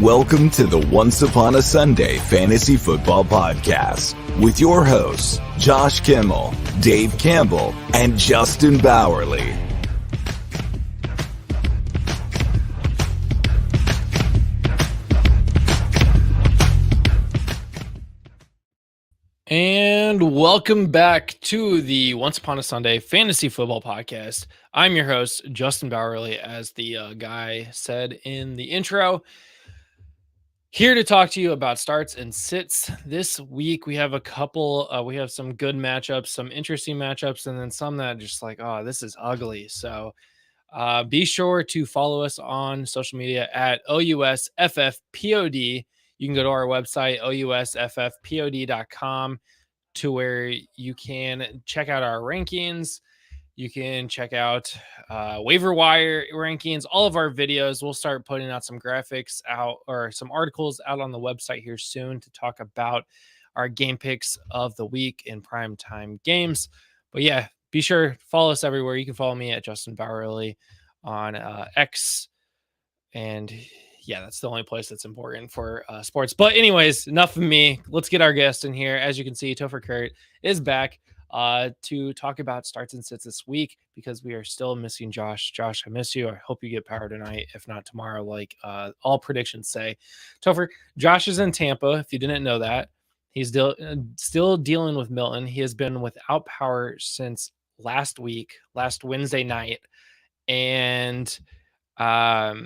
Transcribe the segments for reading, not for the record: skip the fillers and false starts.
Welcome to the Once Upon a Sunday Fantasy Football Podcast with your hosts, Josh Kimmel, Dave Campbell, and Justin Bowerly. And welcome back to the Once Upon a Sunday Fantasy Football Podcast. I'm your host, Justin Bowerly, as the guy said in the intro. Here to talk to you about starts and sits. This week we have a couple, we have some good matchups, some interesting matchups, and then some that are just like, oh, this is ugly. So be sure to follow us on social media at OUSFFPOD. You can go to our website, OUSFFPOD.com, to where you can check out our rankings. You can check out waiver wire rankings, all of our videos. We'll start putting out some graphics out or some articles out on the website here soon to talk about our game picks of the week in primetime games. But yeah, be sure to follow us everywhere. You can follow me at Justin Bowerly on X. And yeah, that's the only place that's important for sports. But anyways, enough of me. Let's get our guest in here. As you can see, Topher Kurt is back to talk about starts and sits this week because we are still missing Josh. Josh, I miss you. I hope you get power tonight, if not tomorrow, like all predictions say. Topher, Josh is in Tampa, if you didn't know that. He's still dealing with Milton. He has been without power since last Wednesday night. And not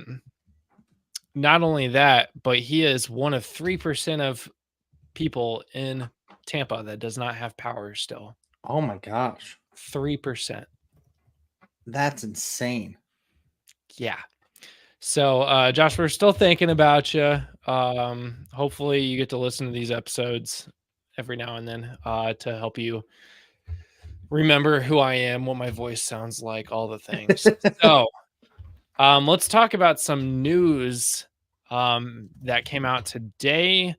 only that, but he is one of 3% of people in Tampa that does not have power still. Oh my gosh. 3%. That's insane. Yeah. So, Josh, we're still thinking about you. Hopefully you get to listen to these episodes every now and then to help you remember who I am, what my voice sounds like, all the things. So, let's talk about some news that came out today.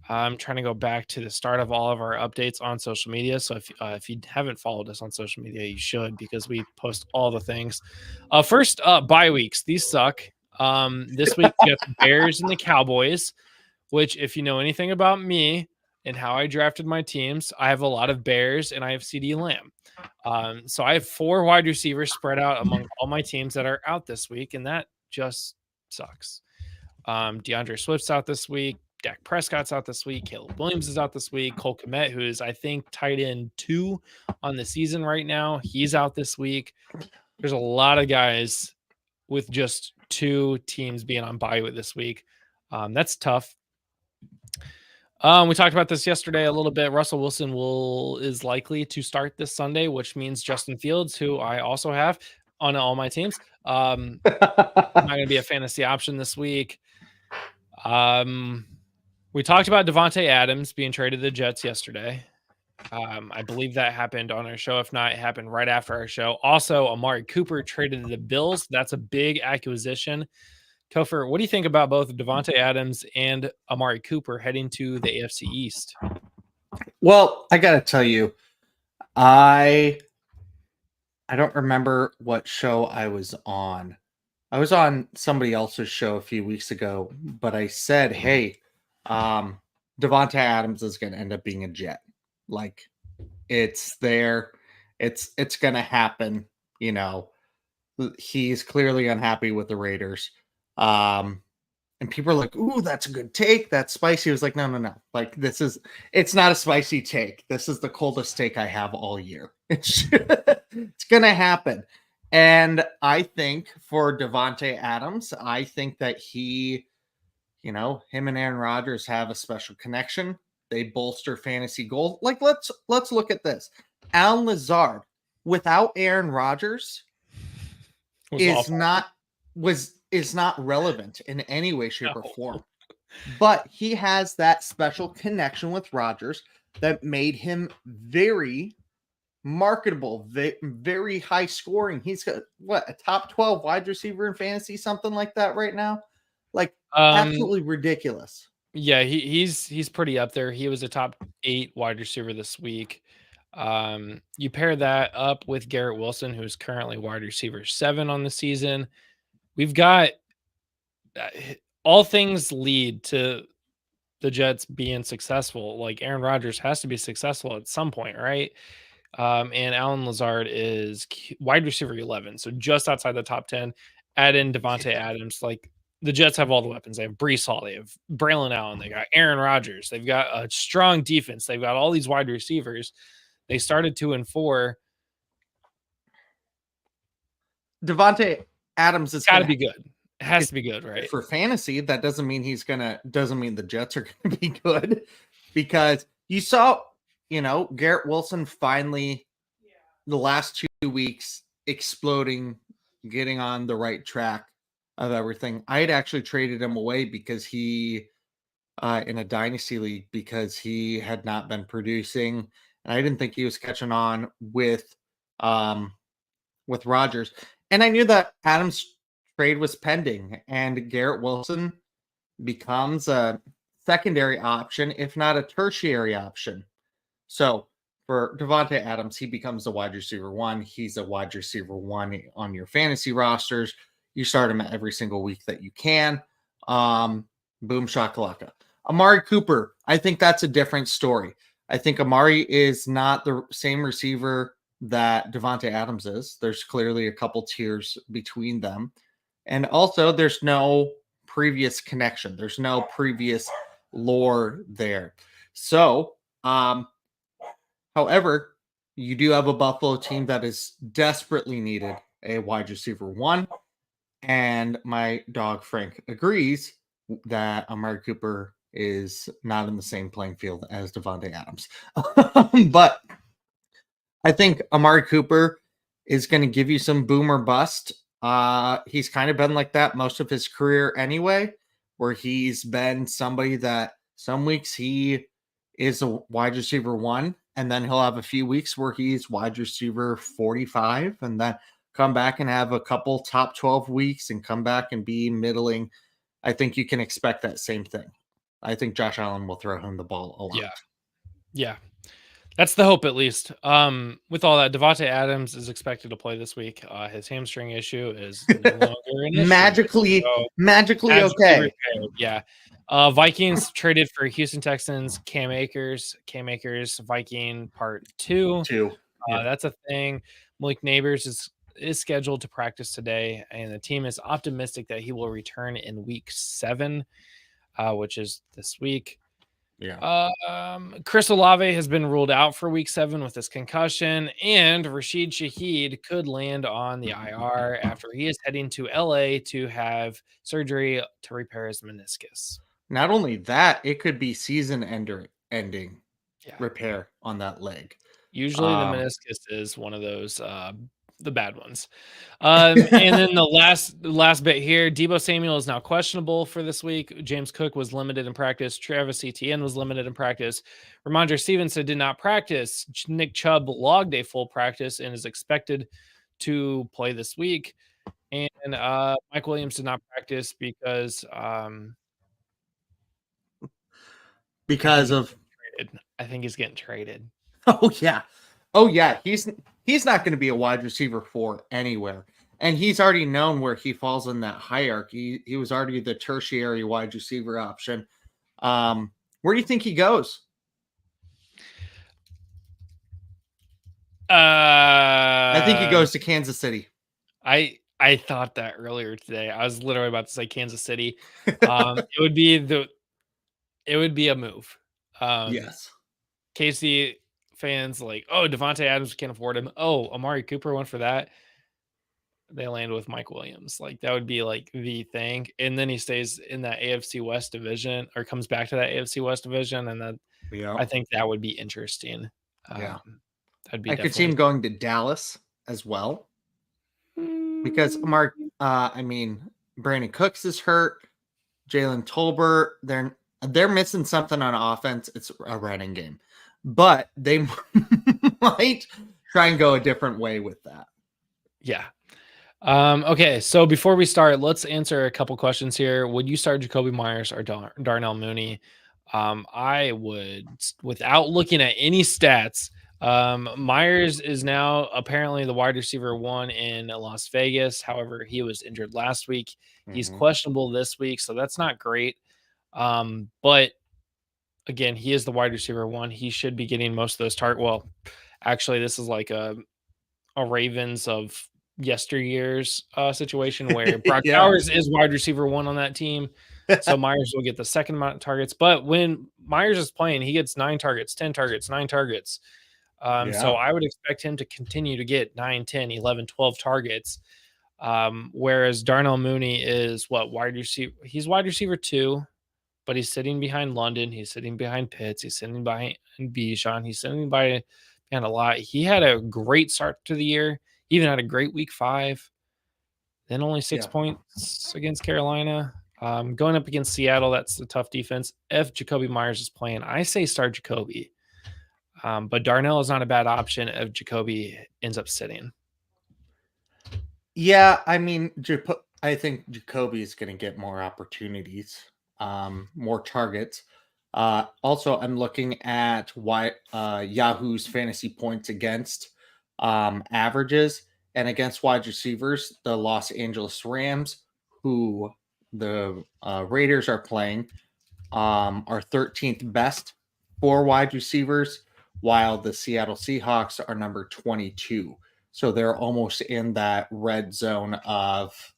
I'm trying to go back to the start of all of our updates on social media. So if you haven't followed us on social media, you should, because we post all the things. First, bye weeks. These suck. This week we got the Bears and the Cowboys, which, if you know anything about me and how I drafted my teams, I have a lot of Bears and I have CeeDee Lamb. So I have 4 wide receivers spread out among all my teams that are out this week, and that just sucks. DeAndre Swift's out this week. Dak Prescott's out this week. Caleb Williams is out this week. Cole Kmet, who is, I think, tight end 2 on the season right now, he's out this week. There's a lot of guys with just 2 teams being on bye with this week. That's tough. We talked about this yesterday a little bit. Russell Wilson is likely to start this Sunday, which means Justin Fields, who I also have on all my teams, not going to be a fantasy option this week. We talked about Davante Adams being traded to the Jets yesterday. I believe that happened on our show. If not, it happened right after our show. Also, Amari Cooper traded to the Bills. That's a big acquisition. Topher, what do you think about both Davante Adams and Amari Cooper heading to the AFC East? Well, I got to tell you, I don't remember what show I was on. I was on somebody else's show a few weeks ago, but I said, hey, Davante Adams is going to end up being a Jet. Like, it's there. It's going to happen. You know, he's clearly unhappy with the Raiders. And people are like, ooh, that's a good take. That's spicy. I was like, no. Like, it's not a spicy take. This is the coldest take I have all year. It's going to happen. And I think for Davante Adams, I think that he, him and Aaron Rodgers have a special connection. They bolster fantasy goals. Like, let's look at this. Allen Lazard without Aaron Rodgers is not relevant in any way, shape, or form. But he has that special connection with Rodgers that made him very marketable, very high scoring. He's got a top 12 wide receiver in fantasy, something like that right now. Like, absolutely ridiculous. Yeah, he's pretty up there. He was a top 8 wide receiver this week. You pair that up with Garrett Wilson, who's currently wide receiver 7 on the season. We've got all things lead to the Jets being successful. Like Aaron Rodgers has to be successful at some point, right? And Alan Lazard is wide receiver 11, so just outside the top 10. Add in Devontae Adams. Like the Jets have all the weapons. They have Breece Hall, they have Braylon Allen, they got Aaron Rodgers, they've got a strong defense, they've got all these wide receivers. They started 2-4. Devontae Adams is Got to be good. It has to be good, right? For fantasy. That doesn't mean doesn't mean the Jets are gonna be good, because you saw, Garrett Wilson finally the last 2 weeks exploding, getting on the right track of everything. I had actually traded him away because he in a dynasty league, because he had not been producing, and I didn't think he was catching on with Rodgers. And I knew that Adams trade was pending, and Garrett Wilson becomes a secondary option, if not a tertiary option. So for Devontae Adams, he becomes a wide receiver 1. He's a wide receiver 1 on your fantasy rosters. You start him every single week that you can. Boom shakalaka. Amari Cooper, I think that's a different story. I think Amari is not the same receiver that Devontae Adams is. There's clearly a couple tiers between them. And also, there's no previous connection. There's no previous lore there. So, however, you do have a Buffalo team that is desperately needed a wide receiver 1. And my dog Frank agrees that Amari Cooper is not in the same playing field as Devontae Adams. But I think Amari Cooper is going to give you some boom or bust. He's kind of been like that most of his career anyway, where he's been somebody that some weeks he is a wide receiver 1, and then he'll have a few weeks where he's wide receiver 45, and then come back and have a couple top 12 weeks and come back and be middling. I think you can expect that same thing. I think Josh Allen will throw him the ball a lot. Yeah. That's the hope, at least. With all that, Devontae Adams is expected to play this week. His hamstring issue is no longer an issue. magically okay. Repaired. Yeah. Vikings traded for Houston Texans, Cam Akers, Viking part 2. That's a thing. Malik Neighbors is scheduled to practice today, and the team is optimistic that he will return in week 7, which is this week. Yeah. Chris Olave has been ruled out for week 7 with his concussion, and Rashid Shaheed could land on the IR after he is heading to LA to have surgery to repair his meniscus. Not only that, it could be season ending repair on that leg. Usually the meniscus is one of those the bad ones. And then the last bit here, Deebo Samuel is now questionable for this week. James Cook was limited in practice. Travis Etienne was limited in practice. Ramondre Stevenson did not practice. Nick Chubb logged a full practice and is expected to play this week. And Mike Williams did not practice because I think he's getting traded. Oh yeah. He's not going to be a wide receiver 4 anywhere. And he's already known where he falls in that hierarchy. He was already the tertiary wide receiver option. Where do you think he goes? I think he goes to Kansas City. I thought that earlier today. I was literally about to say Kansas City. It would be a move. Yes. KC fans like, oh, Devontae Adams can't afford him. Oh, Amari Cooper went for that. They land with Mike Williams. Like that would be like the thing. And then he stays in that AFC West division or comes back to that AFC West division. And then I think that would be interesting. Yeah. I could see him going to Dallas as well. Because Brandon Cooks is hurt. Jalen Tolbert, they're missing something on offense. It's a running game. But they might try and go a different way with that. Yeah. Okay, so before we start, let's answer a couple questions here. Would you start Jacoby Myers or Darnell Mooney? I would, without looking at any stats, Myers is now apparently the wide receiver 1 in Las Vegas. However, he was injured last week. He's questionable this week, so that's not great. But again, he is the wide receiver 1. He should be getting most of those targets. Well, actually, this is like a Ravens of yesteryear's situation where Brock Yeah. Bowers is wide receiver 1 on that team. So Myers will get the second amount of targets. But when Myers is playing, he gets 9 targets, 10 targets, 9 targets. So Yeah. I would expect him to continue to get 9, 10, 11, 12 targets. Whereas Darnell Mooney is wide receiver? He's wide receiver 2, but he's sitting behind London. He's sitting behind Pitts. He's sitting behind Bijan. He's sitting behind a lot. He had a great start to the year. He even had a great week 5. Then only 6 Yeah. points against Carolina. Going up against Seattle, that's a tough defense. If Jacoby Myers is playing, I say start Jacoby. But Darnell is not a bad option if Jacoby ends up sitting. Yeah, I mean, I think Jacoby is going to get more opportunities, more targets. Also, I'm looking at Yahoo's fantasy points against averages, and against wide receivers, the Los Angeles Rams, who the Raiders are playing, are 13th best for wide receivers, while the Seattle Seahawks are number 22. So they're almost in that red zone of,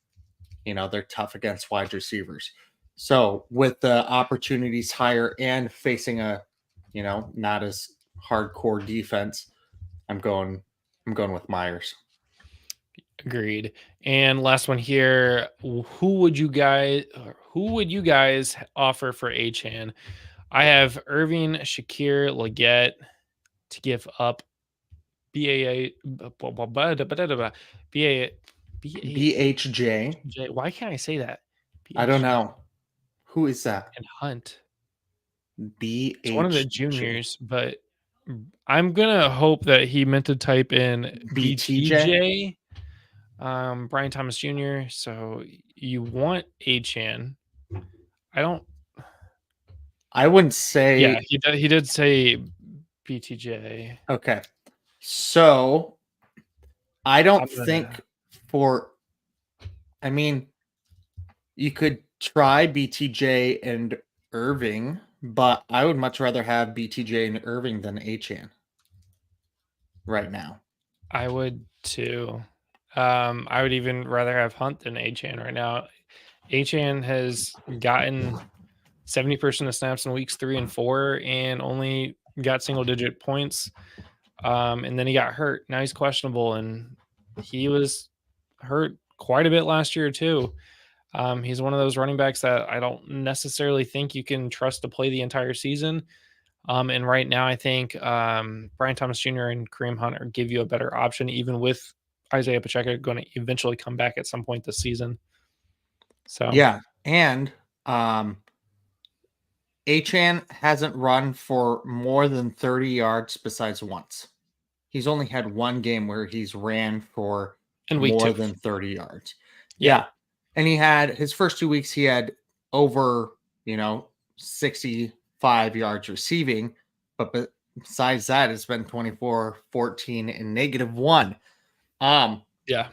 they're tough against wide receivers. So with the opportunities higher and facing a, not as hardcore defense, I'm going with Myers. Agreed. And last one here, who would you guys offer for Achane? I have Irving, Shakir, Leggett to give up BHJ. Why can't I say that? I don't know. Who is that? And Hunt. BHJ. It's one of the juniors, but I'm gonna hope that he meant to type in BTJ. Brian Thomas Jr. So you want Achane. I wouldn't say. Yeah, he did say BTJ. Okay. So I don't think I mean, you could try BTJ and Irving, but I would much rather have BTJ and Irving than Achane right now. I would too. I would even rather have Hunt than Achane right now. Achane has gotten 70% of snaps in weeks 3 and 4 and only got single digit points. And then he got hurt. Now he's questionable, and he was hurt quite a bit last year too. He's one of those running backs that I don't necessarily think you can trust to play the entire season. And right now, I think Brian Thomas Jr. and Kareem Hunt give you a better option, even with Isaiah Pacheco going to eventually come back at some point this season. So yeah, and Achane hasn't run for more than 30 yards besides once. He's only had one game where he's ran for more than 30 yards. Yeah. And he had his first 2 weeks, he had over, 65 yards receiving. But besides that, it's been 24, 14, and -1. Yeah.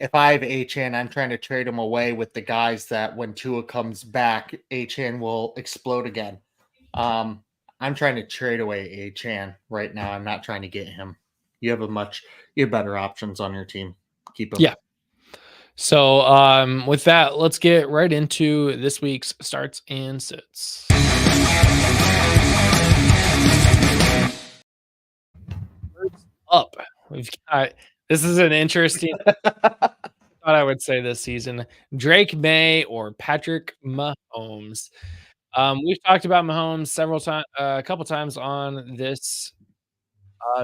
If I have Achane, I'm trying to trade him away with the guys that when Tua comes back, Achane will explode again. I'm trying to trade away Achane right now. I'm not trying to get him. You have better options on your team. Keep him. Yeah. So with that, let's get right into this week's starts and sits. First up, we've got this is an interesting thought I would say this season. Drake Maye or Patrick Mahomes. We've talked about Mahomes a couple times on this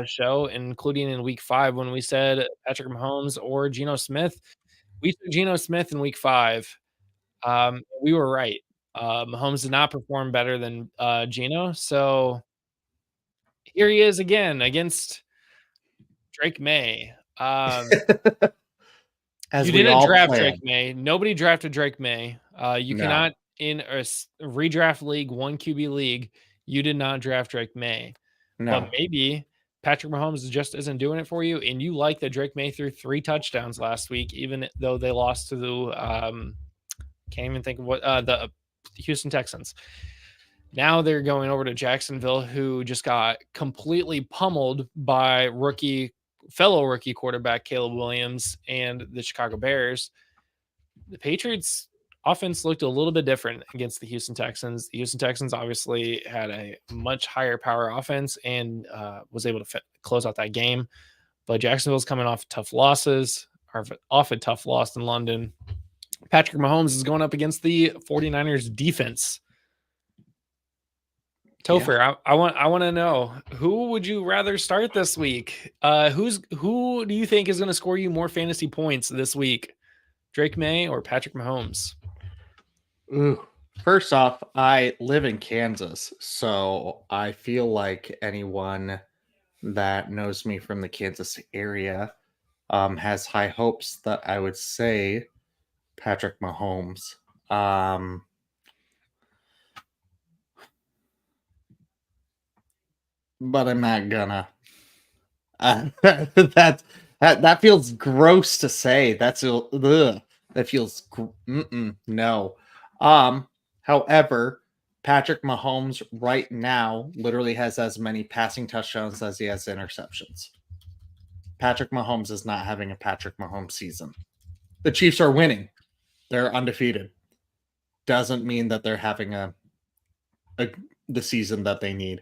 show, including in week 5 when we said Patrick Mahomes or Geno Smith. We took Geno Smith in week 5. We were right. Mahomes did not perform better than Geno. So here he is again against Drake Maye. You didn't draft Drake Maye. Nobody drafted Drake Maye. You cannot, in a redraft league, 1 QB league, you did not draft Drake Maye. No. But maybe Patrick Mahomes just isn't doing it for you, and you like that Drake May threw 3 touchdowns last week, even though they lost to the can't even think of what the Houston Texans. Now they're going over to Jacksonville, who just got completely pummeled by fellow rookie quarterback Caleb Williams and the Chicago Bears. The Patriots offense looked a little bit different against the Houston Texans. The Houston Texans obviously had a much higher power offense and was able to close out that game. But Jacksonville's coming off tough losses, or off a tough loss in London. Patrick Mahomes is going up against the 49ers defense. Topher, yeah. I want to know, who would you rather start this week? Who do you think is going to score you more fantasy points this week? Drake May or Patrick Mahomes? Ooh. First off, I live in Kansas, so I feel like anyone that knows me from the Kansas area has high hopes that I would say Patrick Mahomes. But I'm not gonna. That feels gross to say. That feels no. However, Patrick Mahomes right now literally has as many passing touchdowns as he has interceptions. Patrick Mahomes is not having a Patrick Mahomes season. The Chiefs are winning. They're undefeated. Doesn't mean that they're having the season that they need.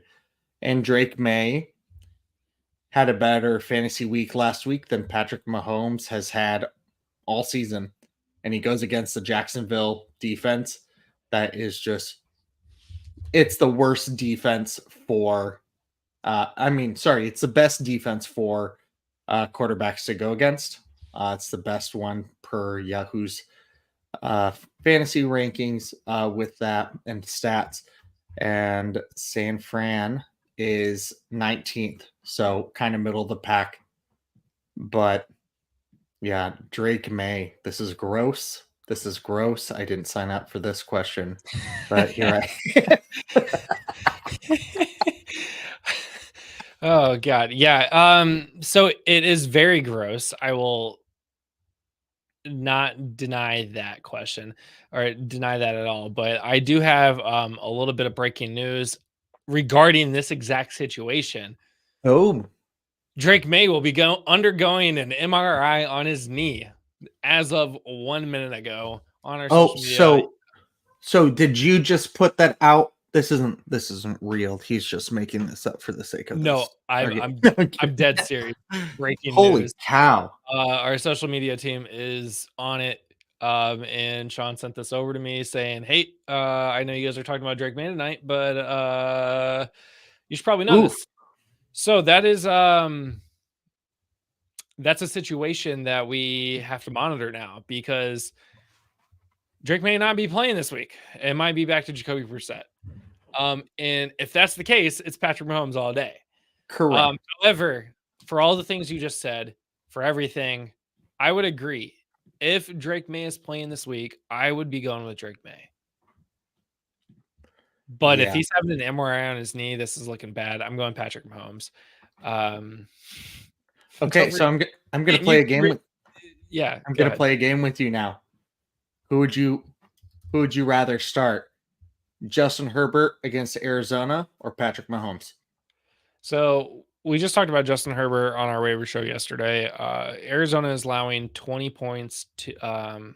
And Drake May had a better fantasy week last week than Patrick Mahomes has had all season. And he goes against the Jacksonville defense. That is just, it's the worst defense for, it's the best defense for quarterbacks to go against. It's the best one per Yahoo's fantasy rankings with that and stats. And San Fran is 19th, so kind of middle of the pack. But yeah, Drake May, this is gross. This is gross. I didn't sign up for this question, but here I Oh God. Yeah. So it is very gross. I will not deny that question or deny that at all. But I do have a little bit of breaking news regarding this exact situation. Oh, Drake May will be undergoing an MRI on his knee as of 1 minute ago on our social media. So did you just put that out? This isn't real. He's just making this up for the sake of no. this. I'm dead serious. Breaking Holy news. cow! Our social media team is on it. And Sean sent this over to me saying, "Hey, I know you guys are talking about Drake May tonight, but you should probably know this." So that is that's a situation that we have to monitor now, because Drake may not be playing this week. It might be back to Jacoby Brissett. And if that's the case, it's Patrick Mahomes all day. Correct. However, for all the things you just said, for everything, I would agree. If Drake May is playing this week, I would be going with Drake May. But if he's having an MRI on his knee, this is looking bad. I'm going Patrick Mahomes. Okay, so I'm going to play a game with. Yeah, I'm going to play a game with you now. Who would you rather start? Justin Herbert against Arizona or Patrick Mahomes? So we just talked about Justin Herbert on our waiver show yesterday. Arizona is allowing 20 points to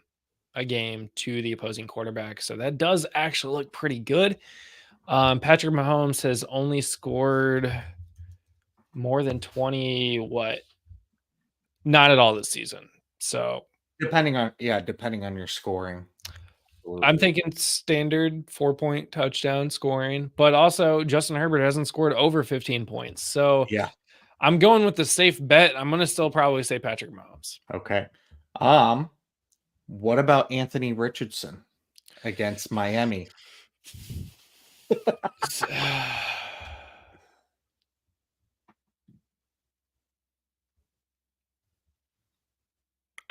a game to the opposing quarterback, so that does actually look pretty good. Patrick Mahomes has only scored more than 20. Not at all this season. So depending on your scoring. I'm thinking standard 4-point touchdown scoring, but also Justin Herbert hasn't scored over 15 points. So yeah, I'm going with the safe bet. I'm going to still probably say Patrick Mahomes. Okay. What about Anthony Richardson against Miami?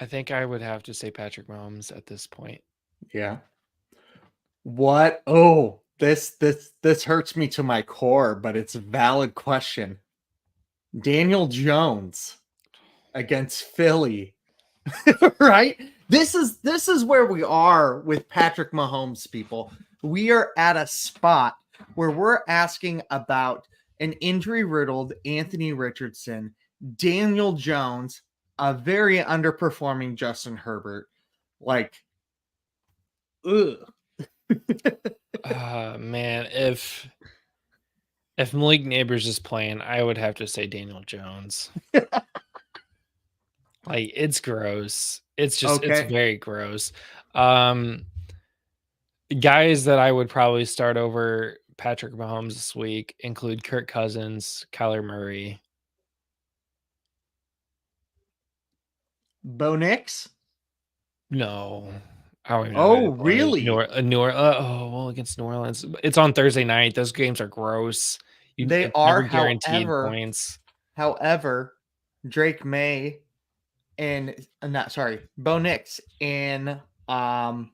I think I would have to say Patrick Mahomes at this point. Yeah. What? Oh, This hurts me to my core, but it's a valid question. Daniel Jones against Philly, right? This is where we are with Patrick Mahomes, people. We are at a spot where we're asking about an injury-riddled Anthony Richardson, Daniel Jones, a very underperforming Justin Herbert. Like, ugh. Man, if Malik Neighbors is playing, I would have to say Daniel Jones. Like, it's gross. It's just it's Okay. very gross. Guys that I would probably start over Patrick Mahomes this week include Kirk Cousins, Kyler Murray. Bo Nix? No. I don't even know who Oh, they're playing. really? Against New Orleans. It's on Thursday night. Those games are gross. They It's are, never guaranteed points. However, Drake May and Bo Nix in 6-point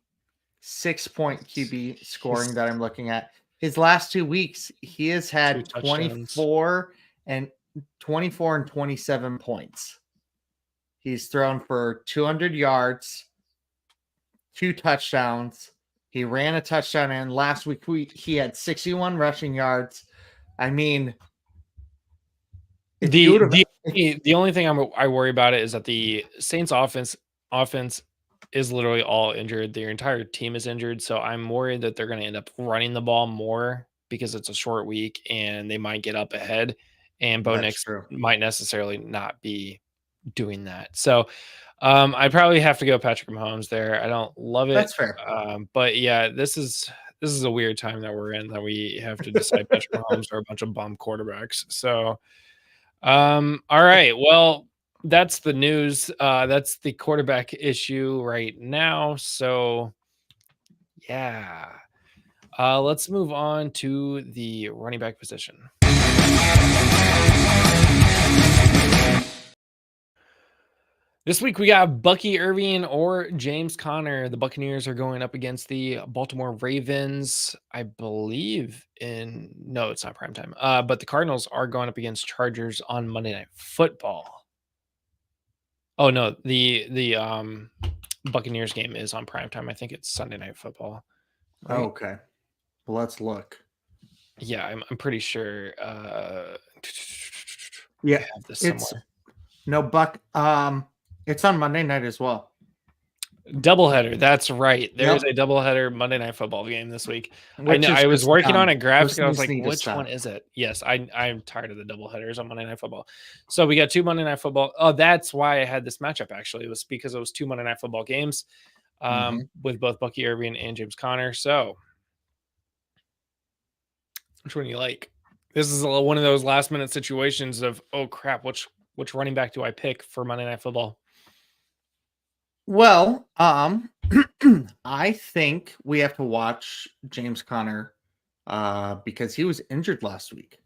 QB scoring that I'm looking at. His last 2 weeks, he has had 24 and 27 points. He's thrown for 200 yards, 2 touchdowns. He ran a touchdown, and last week he had 61 rushing yards. I mean, the only thing I worry about it is that the Saints offense is literally all injured. Their entire team is injured, so I'm worried that they're going to end up running the ball more because it's a short week and they might get up ahead, and Bo Nix might necessarily not be doing that. So I'd probably have to go Patrick Mahomes there. I don't love it. That's fair. But yeah, this is a weird time that we're in, that we have to decide Patrick Mahomes or a bunch of bum quarterbacks. So all right. Well, that's the news. That's the quarterback issue right now. So yeah. Let's move on to the running back position. This week we got Bucky Irving or James Conner. The Buccaneers are going up against the Baltimore Ravens, I believe no, it's not primetime. But the Cardinals are going up against Chargers on Monday Night Football. Oh no, the Buccaneers game is on primetime. I think it's Sunday Night Football. Right? Oh, okay. Well, let's look. Yeah, I'm pretty sure. Yeah, I have this somewhere. It's on Monday night as well. Doubleheader. That's right. There's a doubleheader Monday Night Football game this week. I was working on a graphic and I was like, which one is it? Yes, I'm tired of the doubleheaders on Monday Night Football. So we got 2 Monday Night Football. Oh, that's why I had this matchup, actually. It was because it was 2 Monday Night Football games with both Bucky Irving and James Conner. So which one do you like? This is one of those last minute situations of, oh crap, which running back do I pick for Monday Night Football? Well, I think we have to watch James Conner because he was injured last week.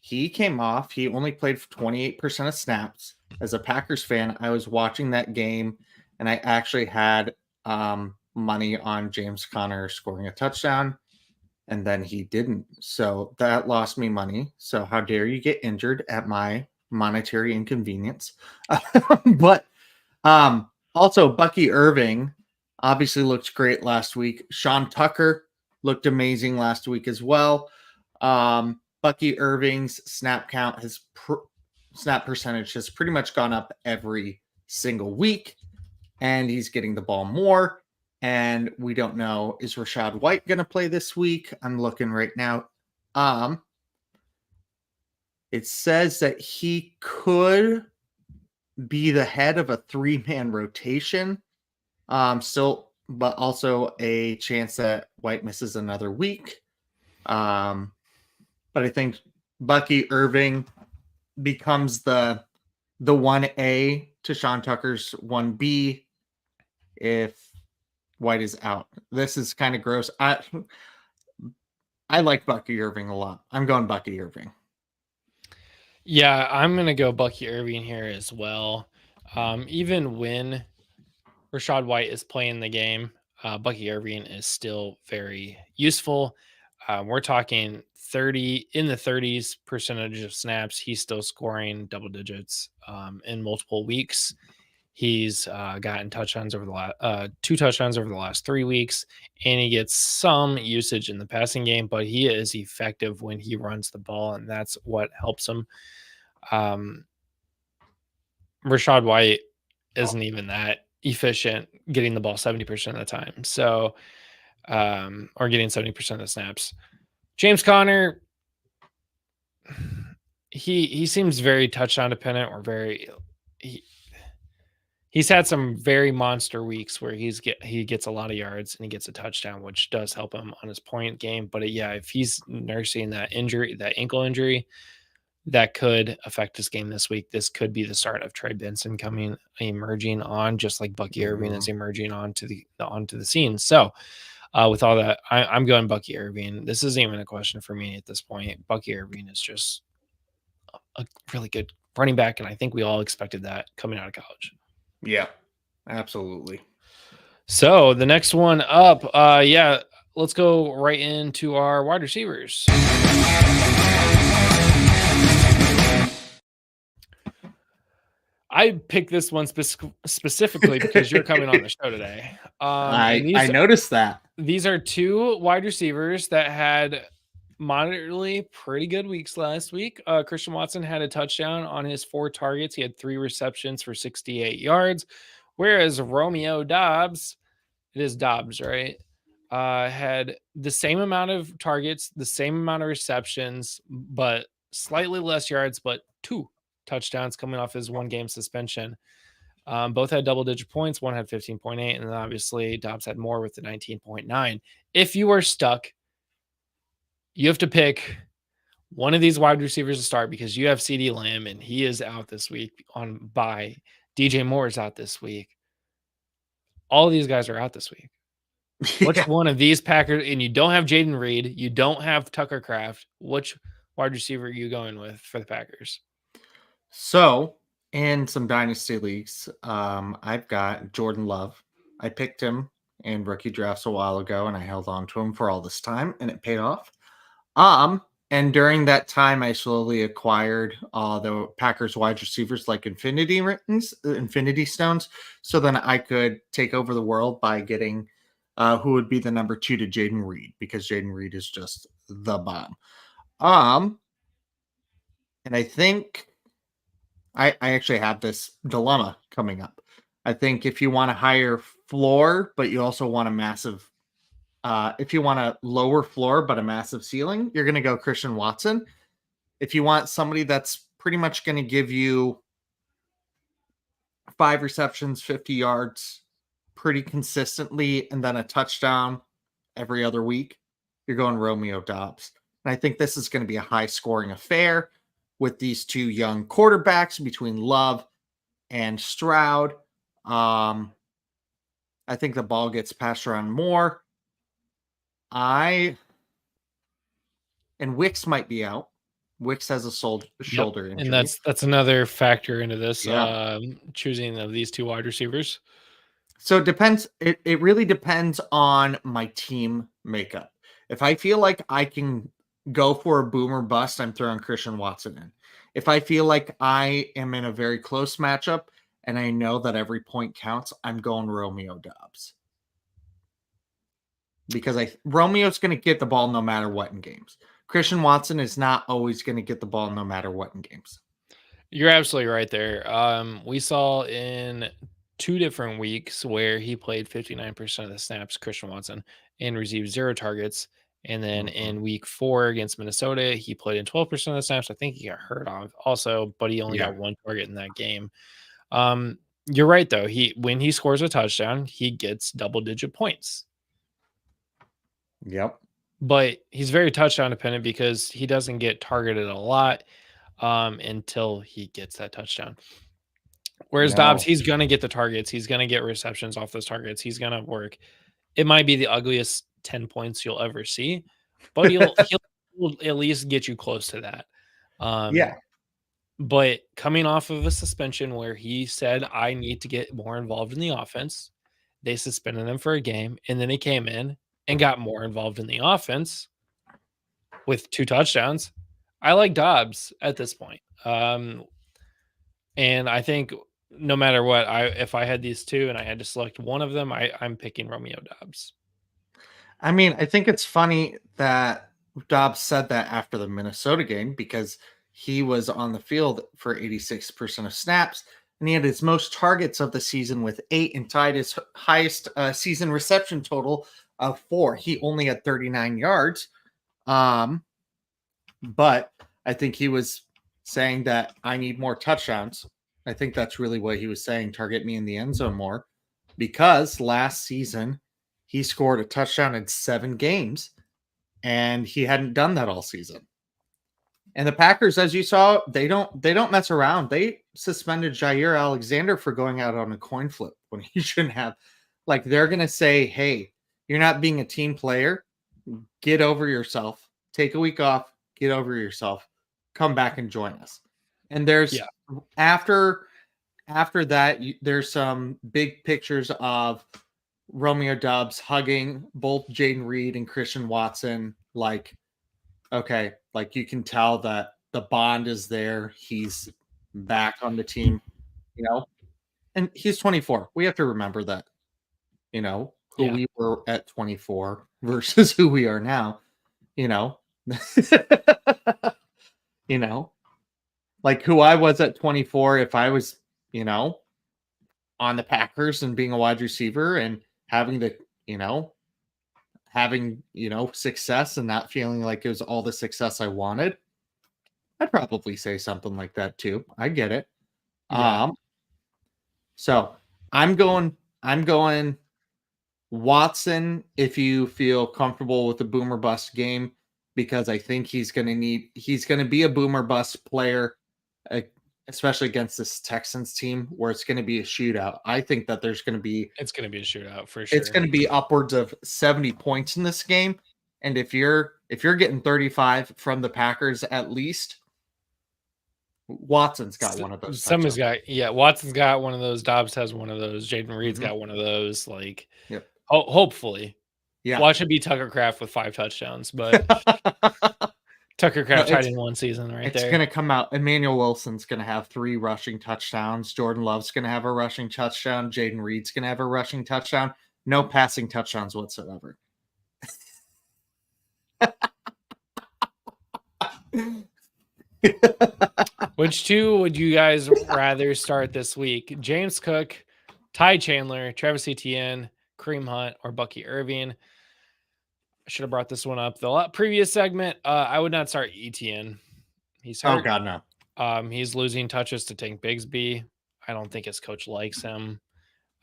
He came off. He only played for 28% of snaps. As a Packers fan, I was watching that game, and I actually had money on James Conner scoring a touchdown, and then he didn't. So that lost me money. So how dare you get injured at my monetary inconvenience? But also, Bucky Irving obviously looked great last week. Sean Tucker looked amazing last week as well. Bucky Irving's snap percentage has pretty much gone up every single week, and he's getting the ball more. And we don't know, is Rachaad White going to play this week? I'm looking right now. It says that he could be the head of a 3-man rotation. But also a chance that White misses another week. But I think Bucky Irving becomes the 1A to Sean Tucker's 1B if White is out. This is kind of gross. I like Bucky Irving a lot. I'm going Bucky Irving. Yeah, I'm going to go Bucky Irving here as well. Even when Rachaad White is playing the game, Bucky Irving is still very useful. We're talking 30 in the 30s percentage of snaps. He's still scoring double digits in multiple weeks. He's gotten touchdowns over the last 2 touchdowns over the last 3 weeks, and he gets some usage in the passing game, but he is effective when he runs the ball, and that's what helps him. Rashad White isn't even that efficient getting the ball 70% of the time. So, or getting 70% of the snaps. James Conner, he seems very touchdown dependent or he's had some very monster weeks where he gets a lot of yards and he gets a touchdown, which does help him on his point game. But if he's nursing that ankle injury, that could affect his game this week. This could be the start of Trey Benson emerging on, just like Bucky Irving is emerging onto the scene. So with all that, I'm going Bucky Irving. This isn't even a question for me at this point. Bucky Irving is just a really good running back, and I think we all expected that coming out of college. Yeah, absolutely. So the next one up, let's go right into our wide receivers. I picked this one specifically because you're coming on the show today. I noticed that. These are 2 wide receivers that had moderately pretty good weeks last week. Christian Watson had a touchdown on his 4 targets. He had 3 receptions for 68 yards, whereas Romeo Doubs, it is Doubs, right? Had the same amount of targets, the same amount of receptions, but slightly less yards, but 2 touchdowns coming off his 1-game suspension. Both had double-digit points. One had 15.8, and then obviously Doubs had more with the 19.9. If you are stuck, you have to pick one of these wide receivers to start because you have CeeDee Lamb, and he is out this week on bye. DJ Moore is out this week. All of these guys are out this week. Which one of these Packers, and you don't have Jaden Reed, you don't have Tucker Kraft, which wide receiver are you going with for the Packers? So, in some dynasty leagues, I've got Jordan Love. I picked him in rookie drafts a while ago, and I held on to him for all this time, and it paid off. And during that time, I slowly acquired the Packers wide receivers like Infinity Stones, so then I could take over the world by getting who would be the number 2 to Jaden Reed, because Jaden Reed is just the bomb. And I think I actually have this dilemma coming up. I think if you want a higher floor, but you also want a massive, if you want a lower floor, but a massive ceiling, you're going to go Christian Watson. If you want somebody that's pretty much going to give you 5 receptions, 50 yards pretty consistently, and then a touchdown every other week, you're going Romeo Doubs. And I think this is going to be a high scoring affair with these 2 young quarterbacks between Love and Stroud. I think the ball gets passed around more. And Wicks might be out. Wicks has a shoulder injury. And that's another factor into this choosing of these 2 wide receivers. So it depends. It really depends on my team makeup. If I feel like I can go for a boom or bust, I'm throwing Christian Watson in. If I feel like I am in a very close matchup and I know that every point counts, I'm going Romeo Doubs. Because Romeo's going to get the ball no matter what in games. Christian Watson is not always going to get the ball no matter what in games. You're absolutely right there. We saw in 2 different weeks where he played 59% of the snaps, Christian Watson, and received 0 targets. And then in week 4 against Minnesota, he played in 12% of the snaps. I think he got hurt also, but he only got 1 target in that game. You're right, though. When he scores a touchdown, he gets double-digit points. Yep. But he's very touchdown dependent because he doesn't get targeted a lot until he gets that touchdown. Whereas Doubs, he's going to get the targets. He's going to get receptions off those targets. He's going to work. It might be the ugliest 10 points you'll ever see, but he'll at least get you close to that. But coming off of a suspension where he said, I need to get more involved in the offense, they suspended him for a game, and then he came in and got more involved in the offense. with 2 touchdowns. I like Doubs at this point. And I think no matter what, if I had these 2 and I had to select one of them, I'm picking Romeo Doubs. I mean, I think it's funny that Dobbs said that after the Minnesota game because he was on the field for 86% of snaps and he had his most targets of the season with 8 and tied his highest season reception total of 4. He only had 39 yards. But I think he was saying that I need more touchdowns. I think that's really what he was saying. Target me in the end zone more because last season he scored a touchdown in 7 games and he hadn't done that all season. And the Packers, as you saw, they don't mess around. They suspended Jair Alexander for going out on a coin flip when he shouldn't have. Like they're gonna say, hey, you're not being a team player. Get over yourself. Take a week off. Get over yourself. Come back and join us. And there's after that, there's some big pictures of Romeo Doubs hugging both Jaden Reed and Christian Watson. Like, okay, like you can tell that the bond is there. He's back on the team, and he's 24. We have to remember that, who we were at 24 versus who we are now, like who I was at 24, if I was, on the Packers and being a wide receiver and having the, success and not feeling like it was all the success I wanted, I'd probably say something like that too. I get it. Yeah. So I'm going Watson if you feel comfortable with the boomer bust game, because I think he's going to be a boomer bust player, especially against this Texans team where it's going to be a shootout. I think that it's going to be a shootout for sure. It's going to be upwards of 70 points in this game. And if you're getting 35 from the Packers, at least Watson's got one of those. Watson's got one of those. Doubs has one of those. Jaden Reed's got one of those. Like, yep. Hopefully. Yeah. Watch it be Tucker Kraft with 5 touchdowns, but Tucker Kraft tied in one season there. It's going to come out. Emmanuel Wilson's going to have 3 rushing touchdowns. Jordan Love's going to have a rushing touchdown. Jaden Reed's going to have a rushing touchdown. No passing touchdowns whatsoever. Which 2 would you guys rather start this week? James Cook, Ty Chandler, Travis Etienne, Kareem Hunt, or Bucky Irving? I should have brought this one up the previous segment. I would not start Etienne. He's hurt. Oh God, no. He's losing touches to Tank Bigsby. I don't think his coach likes him.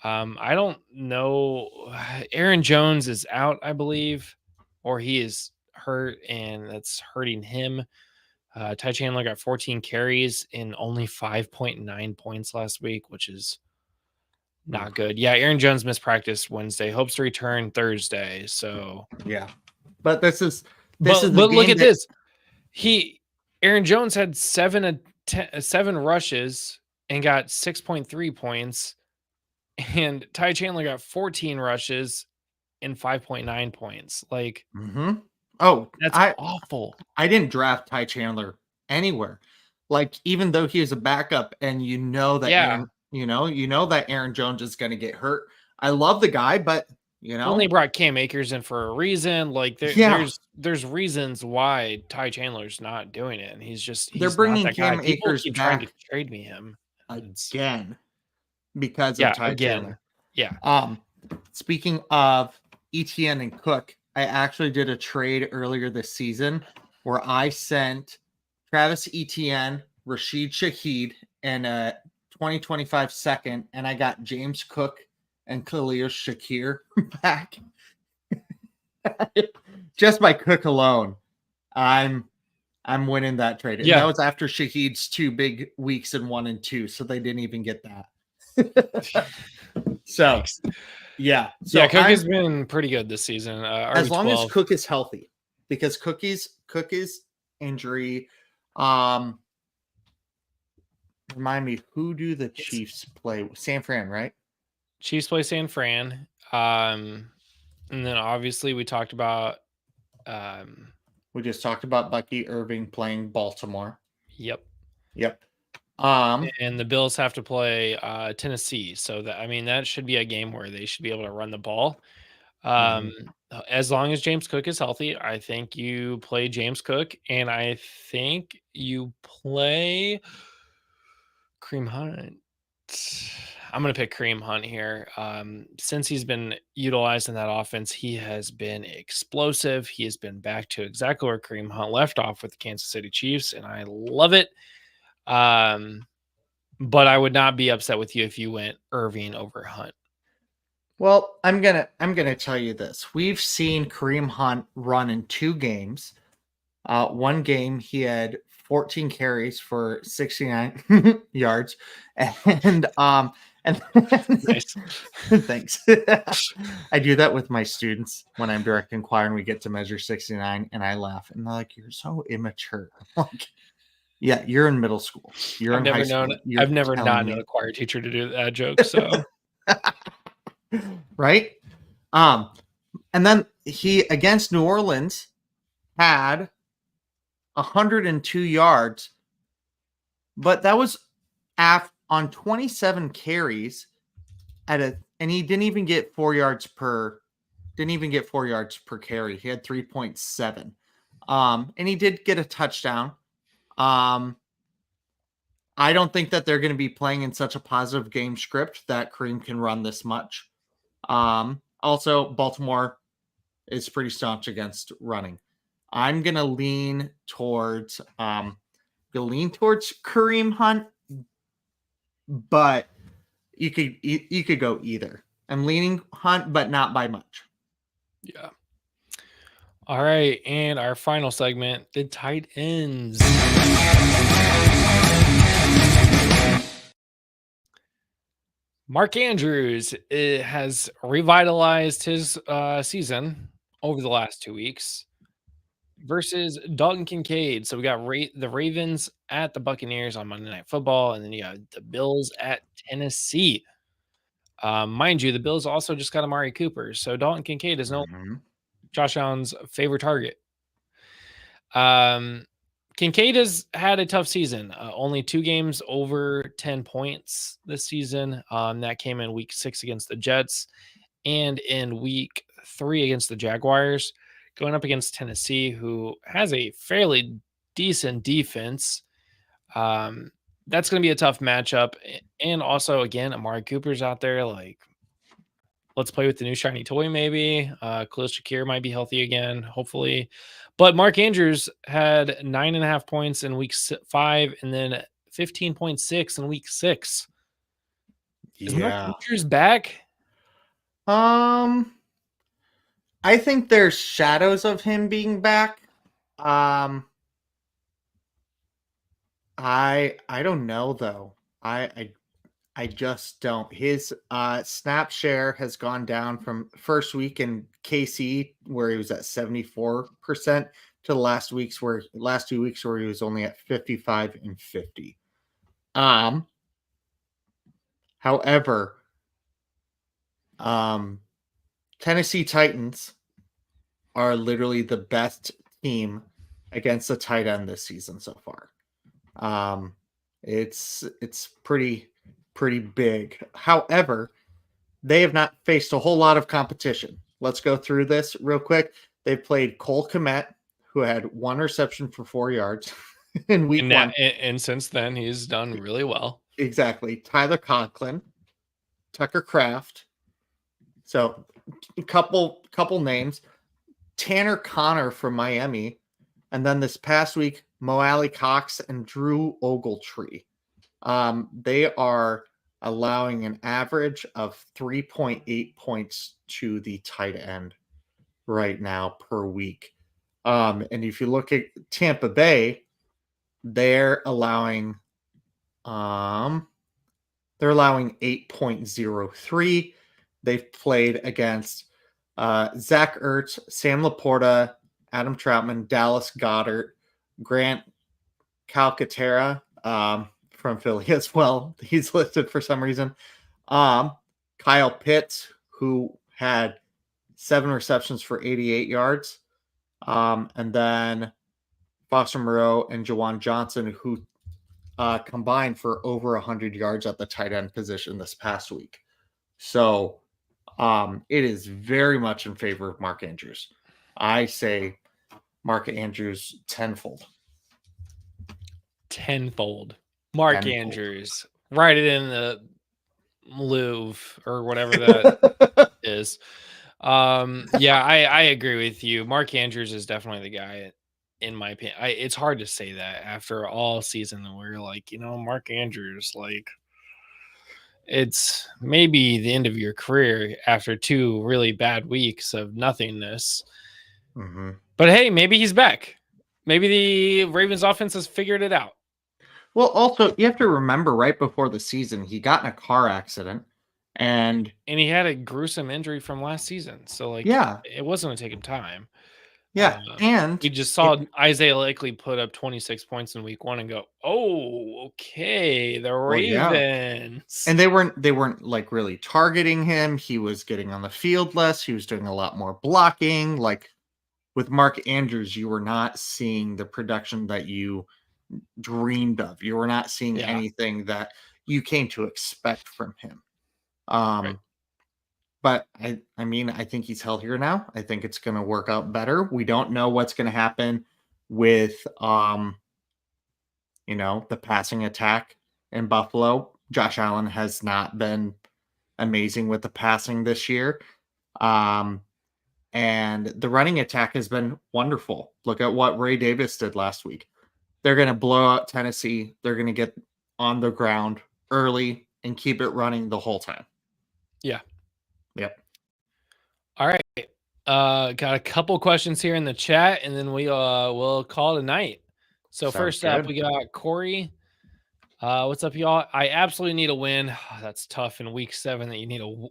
I don't know. Aaron Jones is out, I believe, or he is hurt, and that's hurting him. Ty Chandler got 14 carries in only 5.9 points last week, which is not good. Yeah, Aaron Jones missed practice Wednesday. Hopes to return Thursday. So yeah, but this is. But look at this. Aaron Jones had 7 rushes and got 6.3 points, and Ty Chandler got 14 rushes and 5.9 points. Like, oh, that's awful. I didn't draft Ty Chandler anywhere. Like, even though he was a backup, and that that Aaron Jones is going to get hurt. I love the guy, but they brought Cam Akers in for a reason. Like, there's reasons why Ty Chandler's not doing it, and they're bringing not that Cam guy. People Akers keep back trying to trade me him again because of Ty Chandler. Yeah. Speaking of Etienne and Cook, I actually did a trade earlier this season where I sent Travis Etienne, Rashid Shaheed, and a 2025 second, and I got James Cook and Khalil Shakir back. Just by Cook alone, I'm winning that trade. And that was after Shaheed's 2 big weeks in 1 and 2, so they didn't even get that. So, yeah. So Cook has been pretty good this season. As long as Cook is healthy, because Cook's injury. Remind me, who do the Chiefs play? San Fran, right? Chiefs play San Fran. And then obviously we talked about We just talked about Bucky Irving playing Baltimore. Yep. Yep. And the Bills have to play Tennessee, so that should be a game where they should be able to run the ball. As long as James Cook is healthy, I think you play James Cook, and I think you play Kareem Hunt. I'm going to pick Kareem Hunt here. Since he's been utilized in that offense, he has been explosive. He has been back to exactly where Kareem Hunt left off with the Kansas City Chiefs, and I love it. But I would not be upset with you if you went Irving over Hunt. Well, I'm gonna tell you this. We've seen Kareem Hunt run in 2 games. One game he had 14 carries for 69 yards, and Nice. thanks. I do that with my students when I'm direct inquiry and we get to measure 69, and I laugh and they're like, "You're so immature." I'm like, yeah, you're in middle school. You're I've in never high school. known. You're I've never telling not me. known a choir teacher to do that joke. So Right? And then he against New Orleans had 102 yards, but that was on 27 carries and he didn't even get 4 yards per carry. He had 3.7. And he did get a touchdown. I don't think that they're going to be playing in such a positive game script that Kareem can run this much. Also, Baltimore is pretty staunch against running. I'm gonna lean towards Kareem Hunt, but you could go either. I'm leaning Hunt, but not by much. yeah. All right, and our final segment, the tight ends. Mark Andrews has revitalized his season over the last 2 weeks versus Dalton Kincaid. So we got the Ravens at the Buccaneers on Monday Night Football, and then you got the Bills at Tennessee. Mind you, the Bills also just got Amari Cooper, so Dalton Kincaid is no Josh Allen's favorite target. Kincaid has had a tough season. Only 2 games over 10 points this season. That came in week 6 against the Jets and in week 3 against the Jaguars, going up against Tennessee, who has a fairly decent defense. That's going to be a tough matchup. And also, again, Amari Cooper's out there. Like, let's play with the new shiny toy, maybe. Khalil Shakir might be healthy again, hopefully. But Mark Andrews had 9.5 points in week 5 and then 15.6 in week 6. Is Mark Andrews back? I think there's shadows of him being back. I don't know though. I just don't. His snap share has gone down from first week in KC where he was at 74% to the last 2 weeks where he was only at 55 and 50. However, Tennessee Titans are literally the best team against the tight end this season so far. It's pretty big. However, they have not faced a whole lot of competition. Let's go through this real quick. They've played Cole Kmet, who had 1 reception for 4 yards in week 1. And since then, he's done really well. Exactly. Tyler Conklin, Tucker Kraft. So a couple names. Tanner Connor from Miami. And then this past week, Mo Alley Cox and Drew Ogletree. They are allowing an average of 3.8 points to the tight end right now per week. And if you look at Tampa Bay, they're allowing 8.03. They've played against Zach Ertz, Sam Laporta, Adam Troutman, Dallas Goedert, Grant Calcaterra from Philly as well. He's listed for some reason. Kyle Pitts, who had 7 receptions for 88 yards. And then Foster Moreau and Jawan Johnson, who combined for over 100 yards at the tight end position this past week. So it is very much in favor of Mark Andrews. I say Mark Andrews tenfold. Mark Andrews. Write it in the Louvre or whatever that is. Yeah, I agree with you. Mark Andrews is definitely the guy, in my opinion. It's hard to say that after all season that we're like, Mark Andrews, like, it's maybe the end of your career after 2 really bad weeks of nothingness. Mm-hmm. But hey, maybe he's back. Maybe the Ravens offense has figured it out. Well, also, you have to remember right before the season, he got in a car accident. And he had a gruesome injury from last season. So, like, yeah, it wasn't going to take him time. Yeah. And we just saw Isaiah Likely put up 26 points in week 1 and go, oh, okay, the Ravens. And they weren't like really targeting him. He was getting on the field less. He was doing a lot more blocking. Like with Mark Andrews, you were not seeing the production that you dreamed of. You were not seeing anything that you came to expect from him. But I mean, I think he's healthier now. I think it's going to work out better. We don't know what's going to happen with, the passing attack in Buffalo. Josh Allen has not been amazing with the passing this year. And the running attack has been wonderful. Look at what Ray Davis did last week. They're going to blow out Tennessee. They're going to get on the ground early and keep it running the whole time. Yeah. Yep. All right. Got a couple questions here in the chat, and then we'll call it a night. So Sounds first good. up, we got Corey. What's up, y'all? I absolutely need a win. That's tough in week 7 that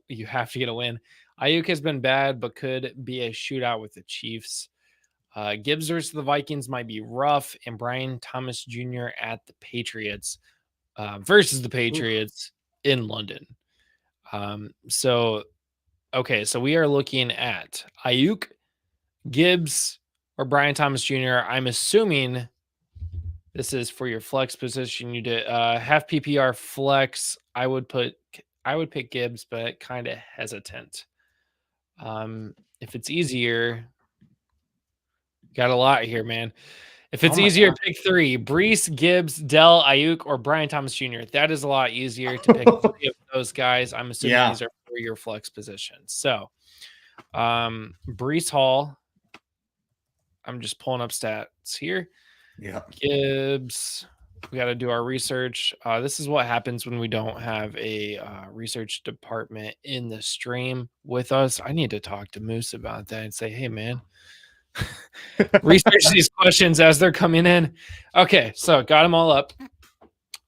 you have to get a win. Ayuk has been bad, but could be a shootout with the Chiefs. Gibbs versus the Vikings might be rough, and Brian Thomas Jr. at the Patriots versus the Patriots in London. So we are looking at Ayuk, Gibbs, or Brian Thomas Jr. I'm assuming this is for your flex position. You did half PPR flex. I would pick Gibbs, but kind of hesitant. If it's easier, got a lot here, man. If it's easier, pick 3: Brees, Gibbs, Dell, Ayuk, or Brian Thomas Jr. That is a lot easier to pick 3 of those guys. I'm assuming these are for your flex positions. So, Brees Hall. I'm just pulling up stats here. Yeah. Gibbs. We got to do our research. This is what happens when we don't have a research department in the stream with us. I need to talk to Moose about that and say, hey, man, research these questions as they're coming in. Okay, so got them all up.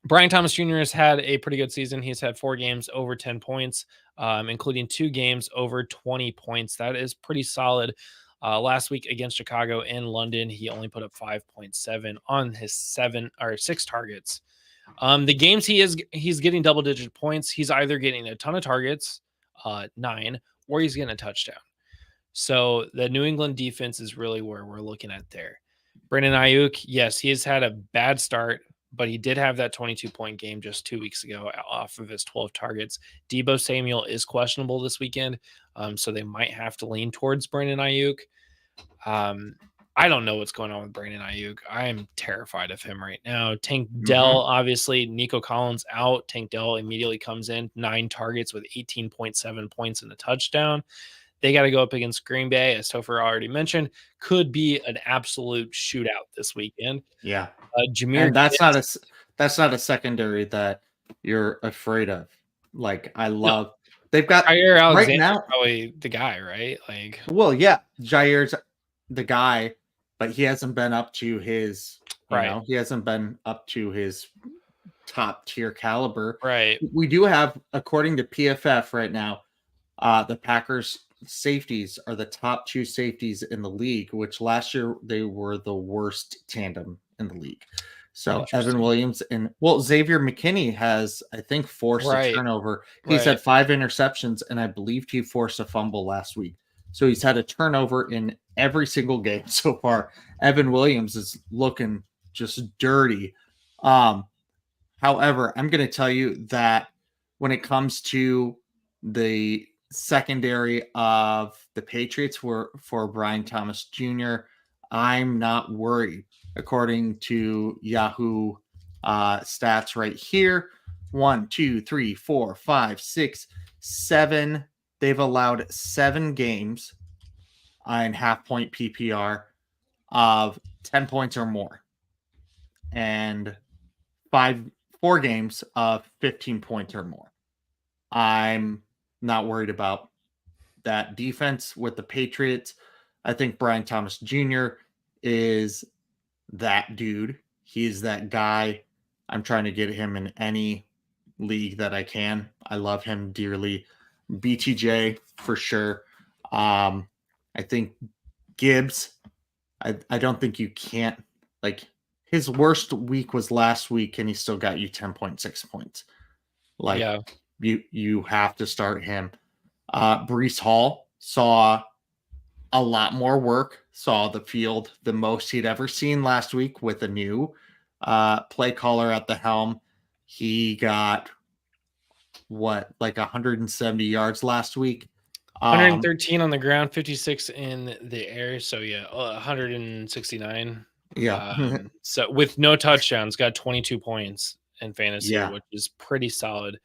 Brian Thomas Jr. has had a pretty good season. He's had 4 games over 10 points, including 2 games over 20 points. That is pretty solid. Last week against Chicago and London, he only put up 5.7 on his 6 targets. The games he's getting double-digit points. He's either getting a ton of targets, 9, or he's getting a touchdown. So the New England defense is really where we're looking at there. Brandon Ayuk, yes, he has had a bad start, but he did have that 22-point game just 2 weeks ago off of his 12 targets. Deebo Samuel is questionable this weekend, so they might have to lean towards Brandon Ayuk. I don't know what's going on with Brandon Ayuk. I am terrified of him right now. Tank Dell, obviously, Nico Collins out. Tank Dell immediately comes in, 9 targets with 18.7 points and a touchdown. They got to go up against Green Bay, as Topher already mentioned. Could be an absolute shootout this weekend. Yeah. Jameer, and that's not a secondary that you're afraid of. Like they've got Jair Alexander right now probably the guy, right? Like, well, yeah, Jair's the guy, but he hasn't been up to his he hasn't been up to his top tier caliber. Right. We do have, according to PFF right now, the Packers safeties are the top 2 safeties in the league, which last year they were the worst tandem in the league. So Evan Williams and Xavier McKinney has, I think, forced a turnover. He's had 5 interceptions, and I believed he forced a fumble last week. So he's had a turnover in every single game so far. Evan Williams is looking just dirty. However, I'm going to tell you that when it comes to the secondary of the Patriots for Brian Thomas Jr., I'm not worried. According to Yahoo stats right here, 1, 2, 3, 4, 5, 6, 7. They've allowed 7 games in half-point PPR of 10 points or more, and 4 games of 15 points or more. I'm not worried about that defense with the Patriots. I think Brian Thomas Jr. is that dude. He's that guy. I'm trying to get him in any league that I can. I love him dearly. BTJ for sure. I think Gibbs, I don't think you can't, like, his worst week was last week and he still got you 10.6 points. Like, Yeah. you have to start him. Breece Hall saw a lot more work, saw the field the most he'd ever seen last week with a new play caller at the helm. He got like 170 yards last week. 113 on the ground, 56 in the air. So yeah, 169. Yeah. So with no touchdowns, got 22 points in fantasy, Yeah. which is pretty solid.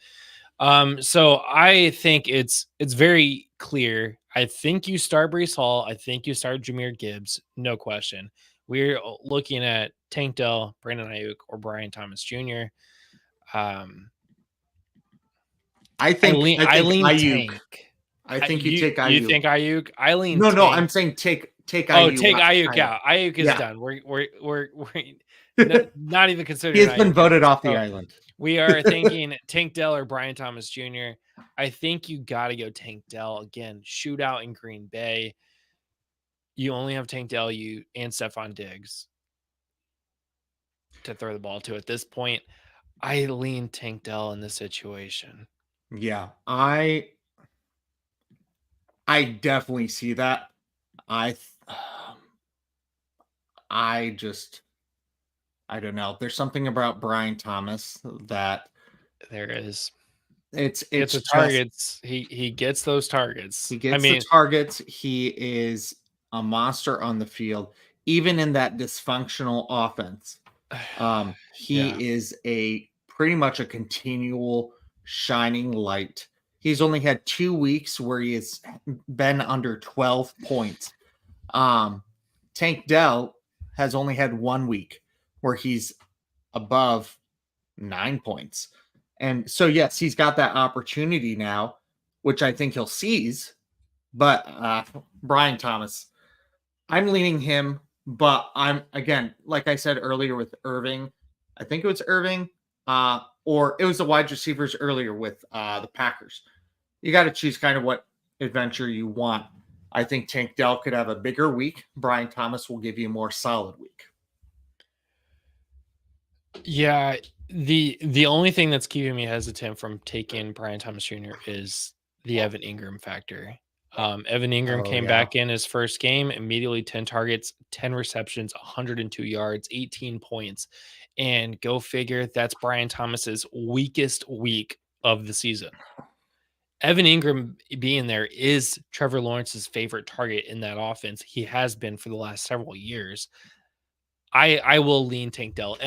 So I think it's very clear. I think you start Breece Hall. I think you start Jahmyr Gibbs. No question. We're looking at Tank Dell, Brandon Ayuk, or Brian Thomas Jr. I think lean Ayuk. Tank. I think you take Ayuk. You think Ayuk? I lean. No, Tank. I'm saying take Ayuk. Oh, take Ayuk out. Ayuk is done. We're not even considering. He's been voted off the island. We are thinking Tank Dell or Brian Thomas Jr. I think you got to go Tank Dell again. Shootout in Green Bay. You only have Tank Dell, and Stephon Diggs to throw the ball to at this point. I lean Tank Dell in this situation. Yeah, I definitely see that. I don't know. There's something about Brian Thomas that there is. It's the targets. He gets those targets. He gets the targets. He is a monster on the field, even in that dysfunctional offense. He is pretty much a continual shining light. He's only had 2 weeks where he has been under 12 points. Tank Dell has only had 1 week where he's above 9 points. And so, yes, he's got that opportunity now, which I think he'll seize. But Brian Thomas, I'm leaning him. But I'm, again, like I said earlier with Irving, I think it was Irving, or it was the wide receivers earlier with the Packers. You got to choose kind of what adventure you want. I think Tank Dell could have a bigger week. Brian Thomas will give you a more solid week. Yeah, the only thing that's keeping me hesitant from taking Brian Thomas Jr. is the Evan Ingram factor. Evan Ingram came back in his first game, immediately 10 targets, 10 receptions, 102 yards, 18 points. And go figure, that's Brian Thomas's weakest week of the season. Evan Ingram being there is Trevor Lawrence's favorite target in that offense. He has been for the last several years. I will lean Tank Dell.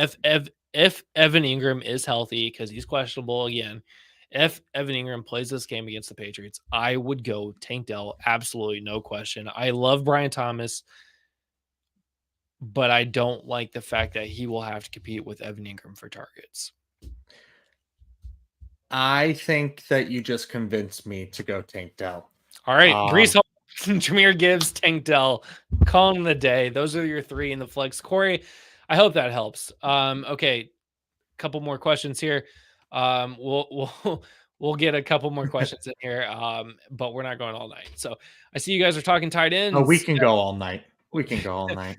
If Evan Ingram is healthy, because he's questionable again, if Evan Ingram plays this game against the Patriots, I would go Tank Dell. Absolutely no question. I love Brian Thomas, but I don't like the fact that he will have to compete with Evan Ingram for targets. I think that you just convinced me to go Tank Dell. All right. Breece Hall, Jahmyr Gibbs, Tank Dell. Calling the day. Those are your 3 in the flex. Corey, I hope that helps. Okay. Couple more questions here. We'll get a couple more questions in here, but we're not going all night. So I see you guys are talking tight ends. Oh, we can go all night. We can go all night.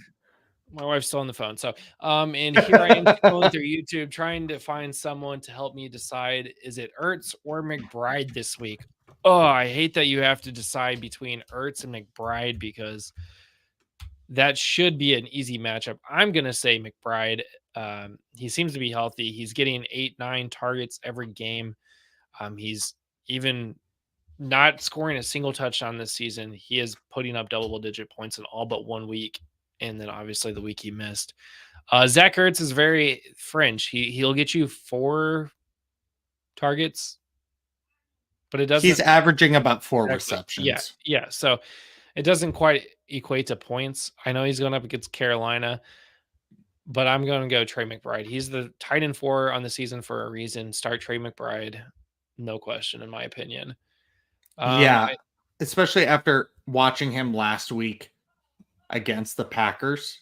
My wife's still on the phone. So, and here I am scrolling through YouTube trying to find someone to help me decide, is it Ertz or McBride this week? Oh, I hate that you have to decide between Ertz and McBride because that should be an easy matchup. I'm going to say McBride. He seems to be healthy. He's getting 8-9 targets every game. He's even not scoring a single touchdown this season. He is putting up double-digit points in all but 1 week, and then obviously the week he missed. Zach Ertz is very fringe. He'll get you 4 targets, but it doesn't. He's averaging about 4 exactly. receptions. Yeah. So it doesn't quite equate to points. I know he's going up against Carolina, but I'm going to go Trey McBride. He's the tight end 4 on the season for a reason. Start Trey McBride, no question, in my opinion. Especially after watching him last week against the Packers.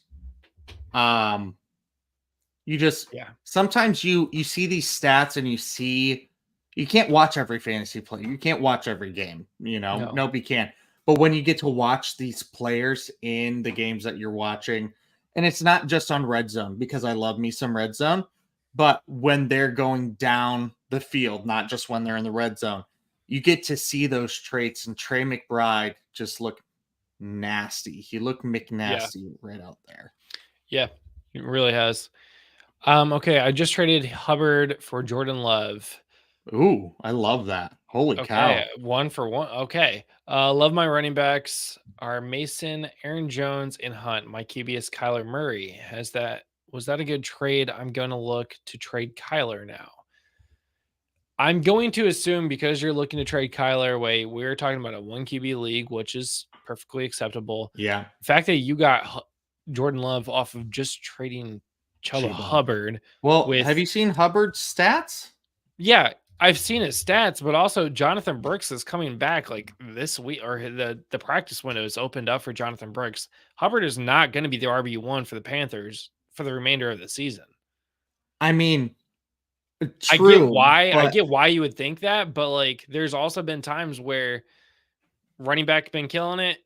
Sometimes you see these stats and you can't watch every fantasy play. You can't watch every game, nobody can. But when you get to watch these players in the games that you're watching, and it's not just on red zone, because I love me some red zone, but when they're going down the field, not just when they're in the red zone, you get to see those traits. And Trey McBride just looked nasty. He looked McNasty right out there. Yeah, it really has. Okay, I just traded Hubbard for Jordan Love. Ooh, I love that. Holy cow. 1 for 1. Okay. Love my running backs are Mason, Aaron Jones, and Hunt. My QB is Kyler Murray. Was that a good trade? I'm going to look to trade Kyler now. I'm going to assume because you're looking to trade Kyler away, we're talking about a 1 QB league, which is perfectly acceptable. Yeah. The fact that you got Jordan Love off of just trading Chuba Hubbard. Well, have you seen Hubbard's stats? Yeah, I've seen his stats, but also Jonathan Brooks is coming back like this week, or the practice window is opened up for Jonathan Brooks. Hubbard is not going to be the RB1 for the Panthers for the remainder of the season. I mean, true. I get why you would think that, but like there's also been times where running back been killing it.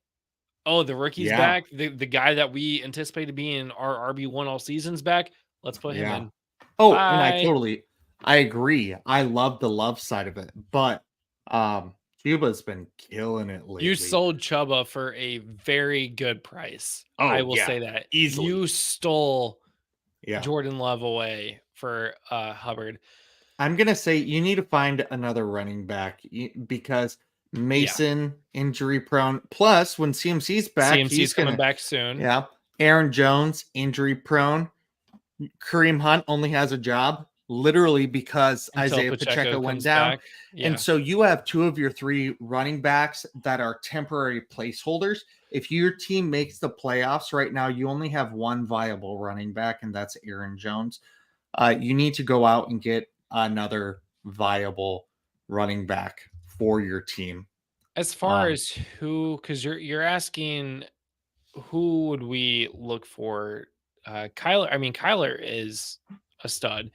Oh, the rookie's back. The guy that we anticipated being our RB1 all season's back. Let's put him in. Oh, bye. And I agree. I love the love side of it, but Chuba's been killing it lately. You sold Chuba for a very good price. I will say that. Easily. You stole Jordan Love away for Hubbard. I'm going to say you need to find another running back because Mason injury prone. Plus, when CMC's back, he's coming back soon. Yeah. Aaron Jones injury prone. Kareem Hunt only has a job literally because Isaiah Pacheco went down. And so you have 2 of your 3 running backs that are temporary placeholders. If your team makes the playoffs right now, you only have 1 viable running back, and that's Aaron Jones. You need to go out and get another viable running back for your team. As far as who, because you're asking who would we look for? Kyler. I mean, Kyler is a stud.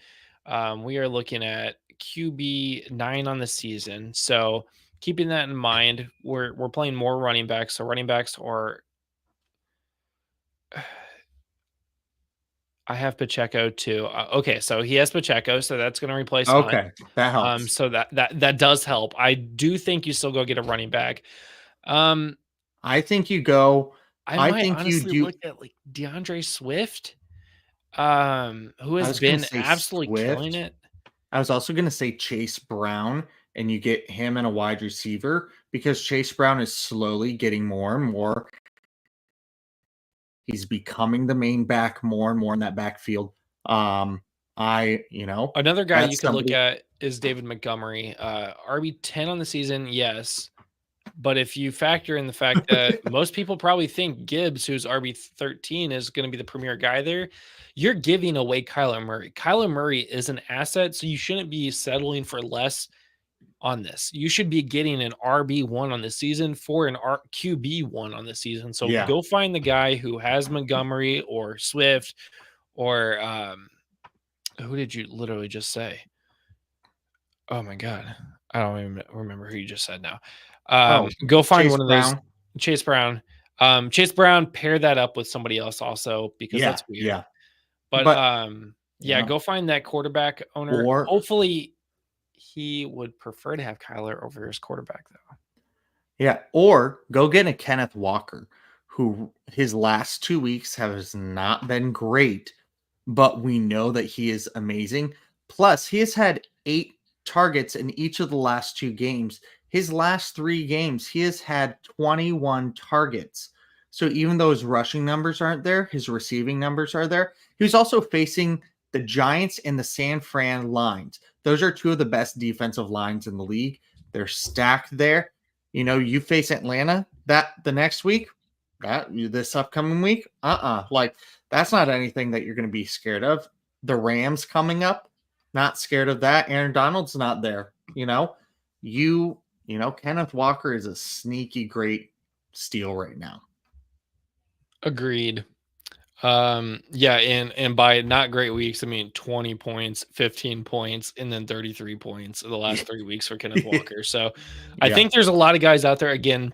We are looking at QB 9 on the season. So keeping that in mind, we're playing more running backs. So running backs are. I have Pacheco too. Okay, so he has Pacheco, so that's going to replace. Okay, Hunt. that helps. So that does help. I do think you still go get a running back. I think you go. I think honestly you look at like DeAndre Swift, who has been absolutely killing it. I was also going to say Chase Brown, and you get him and a wide receiver because Chase Brown is slowly getting more and more. He's becoming the main back more and more in that backfield. Another guy you could look at is David Montgomery. RB10 on the season, yes. But if you factor in the fact that most people probably think Gibbs, who's RB13, is going to be the premier guy there, you're giving away Kyler Murray. Kyler Murray is an asset, so you shouldn't be settling for less on this. You should be getting an RB1 on the season for an QB1 on the season. So go find the guy who has Montgomery or Swift or who did you literally just say? Oh my God. I don't even remember who you just said now. Go find Chase one of those. Chase Brown. Chase Brown, pair that up with somebody else also because that's weird. Yeah. But go find that quarterback owner. Hopefully he would prefer to have Kyler over his quarterback, though. Yeah, or go get a Kenneth Walker, who his last 2 weeks has not been great, but we know that he is amazing. Plus, he has had 8 targets in each of the last 2 games. His last 3 games, he has had 21 targets. So even though his rushing numbers aren't there, his receiving numbers are there. He was also facing the Giants and the San Fran lines. Those are 2 of the best defensive lines in the league. They're stacked there. You face Atlanta that the next week, this upcoming week, like that's not anything that you're going to be scared of. The Rams coming up, not scared of that. Aaron Donald's not there. Kenneth Walker is a sneaky great steal right now. Agreed. Yeah, and by not great weeks, I mean 20 points, 15 points, and then 33 points in the last 3 weeks for Kenneth Walker. So I think there's a lot of guys out there. Again,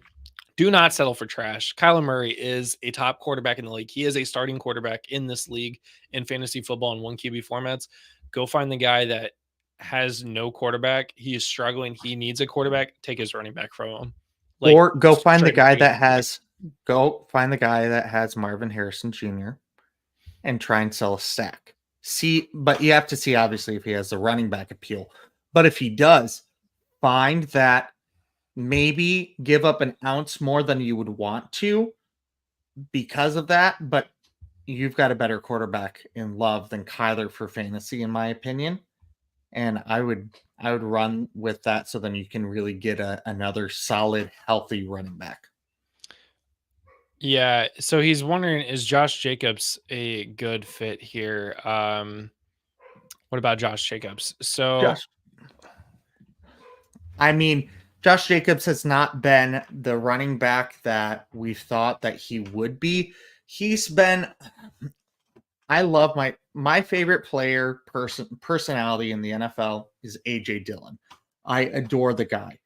do not settle for trash. Kyler Murray is a top quarterback in the league. He is a starting quarterback in this league in fantasy football in 1 QB formats. Go find the guy that has no quarterback. He is struggling. He needs a quarterback. Take his running back from him. Or go find the guy that has Marvin Harrison Jr. and try and sell a stack. But you have to see obviously if he has the running back appeal. But if he does, find that maybe give up an ounce more than you would want to because of that, but you've got a better quarterback in Love than Kyler for fantasy, in my opinion. And I would run with that so then you can really get another solid, healthy running back. Yeah, so he's wondering, is Josh Jacobs a good fit here? What about Josh Jacobs? Josh Jacobs has not been the running back that we thought that he would be. I love my favorite personality in the NFL is AJ Dillon. I adore the guy.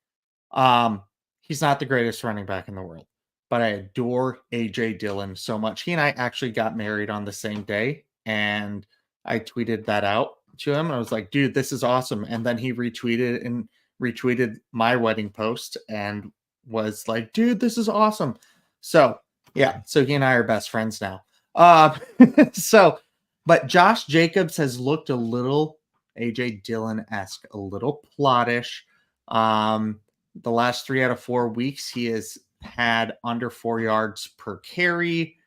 He's not the greatest running back in the world, but I adore AJ Dillon so much. He and I actually got married on the same day, and I tweeted that out to him. I was like, dude, this is awesome. And then he retweeted my wedding post and was like, dude, this is awesome. So yeah, so he and I are best friends now. But Josh Jacobs has looked a little AJ Dillon-esque, a little plottish. The last 3 out of 4 weeks, he has had under 4 yards per carry.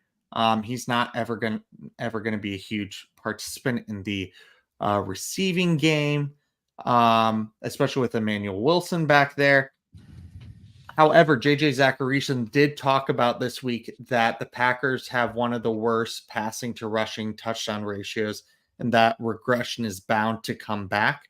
He's not ever going to be a huge participant in the receiving game, especially with Emmanuel Wilson back there. However, JJ Zacharyson did talk about this week that the Packers have one of the worst passing to rushing touchdown ratios, and that regression is bound to come back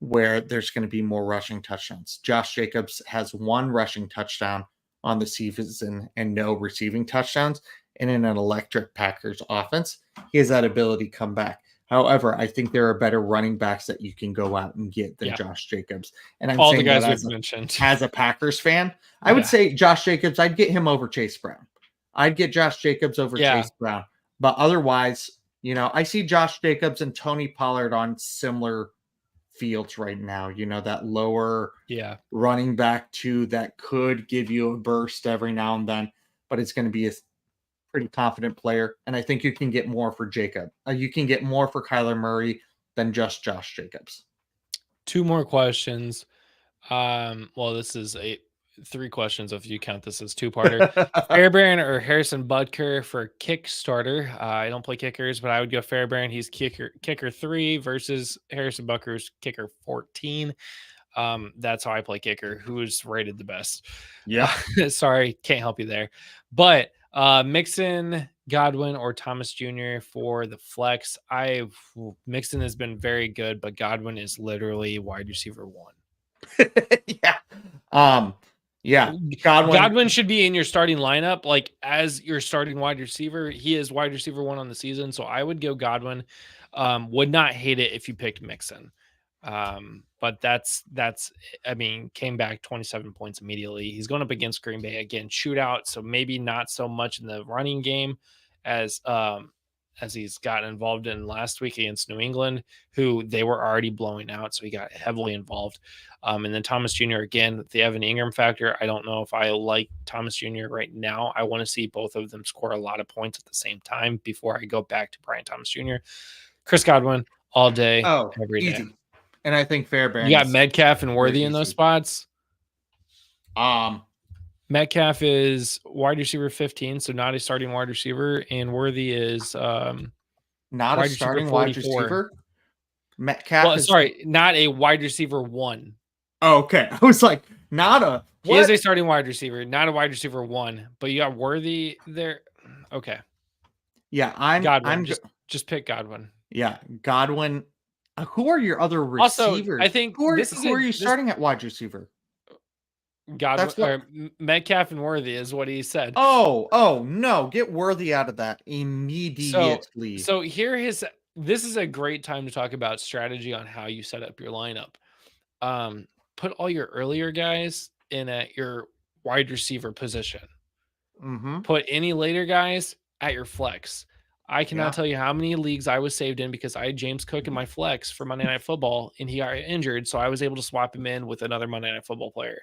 where there's going to be more rushing touchdowns. Josh Jacobs has 1 rushing touchdown on the season and no receiving touchdowns. And in an electric Packers offense, he has that ability to come back. However, I think there are better running backs that you can go out and get than Josh Jacobs. And I'm all saying the guys that we've mentioned. As a Packers fan, I would say Josh Jacobs, I'd get him over Chase Brown. I'd get Josh Jacobs over Chase Brown. But otherwise, I see Josh Jacobs and Tony Pollard on similar fields right now. That lower running back 2 that could give you a burst every now and then, but it's going to be a pretty confident player, and I think you can get more for Jacob. You can get more for Kyler Murray than just Josh Jacobs. 2 more questions. Well, this is 3 questions if you count this as 2-parter. Fairbairn or Harrison Butker for kick starter? I don't play kickers, but I would go Fairbairn. He's kicker 3 versus Harrison Butker's kicker 14. That's how I play kicker. Who's rated the best? Yeah. Sorry, can't help you there. But Mixon, Godwin, or Thomas Jr. for the flex. Mixon has been very good, but Godwin is literally wide receiver 1. Godwin should be in your starting lineup, like as your starting wide receiver. He is wide receiver 1 on the season, so I would go Godwin. Would not hate it if you picked Mixon. But that's came back 27 points immediately. He's going up against Green Bay again, shootout, so maybe not so much in the running game as as he's gotten involved in last week against New England, who they were already blowing out. So he got heavily involved. And then Thomas Jr. again, the Evan Ingram factor. I don't know if I like Thomas Jr. right now. I want to see both of them score a lot of points at the same time before I go back to Brian Thomas Jr. Chris Godwin all day, every day. Easy. And I think Fairbairn. You got Metcalf and Worthy in those spots. Metcalf is wide receiver 15, so not a starting wide receiver, and Worthy is not a starting wide receiver. Metcalf not a wide receiver 1. Oh, okay. I was like, not a. What? He is a starting wide receiver, not a wide receiver 1, but you got Worthy there. Okay. Yeah, I'm just pick Godwin. Yeah, Godwin. Who are your other receivers? Also, I think who are you starting at wide receiver? Godwin, Metcalf and Worthy is what he said. Oh no, get Worthy out of that immediately. So this is a great time to talk about strategy on how you set up your lineup. Put all your earlier guys in at your wide receiver position. Mm-hmm. Put any later guys at your flex. I cannot tell you how many leagues I was saved in because I had James Cook in my flex for Monday Night Football, and he got injured, so I was able to swap him in with another Monday Night Football player.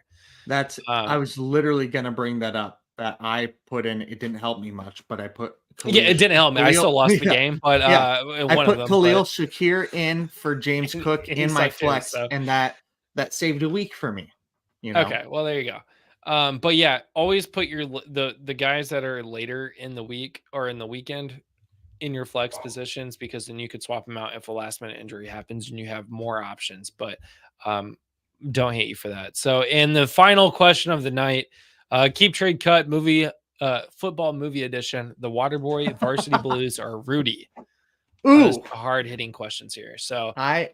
I was literally going to bring that up. That I put in, it didn't help me much, but I put it didn't help me. I still lost the game, but I put Khalil Shakir in for James Cook in my flex, and that saved a week for me. Okay, well there you go. But yeah, always put the guys that are later in the week or in the weekend in your flex positions, because then you could swap them out if a last minute injury happens and you have more options. But don't hate you for that. So, in the final question of the night, keep trade cut movie, football movie edition, the Waterboy, Varsity Blues, or Rudy. Ooh, hard hitting questions here. So and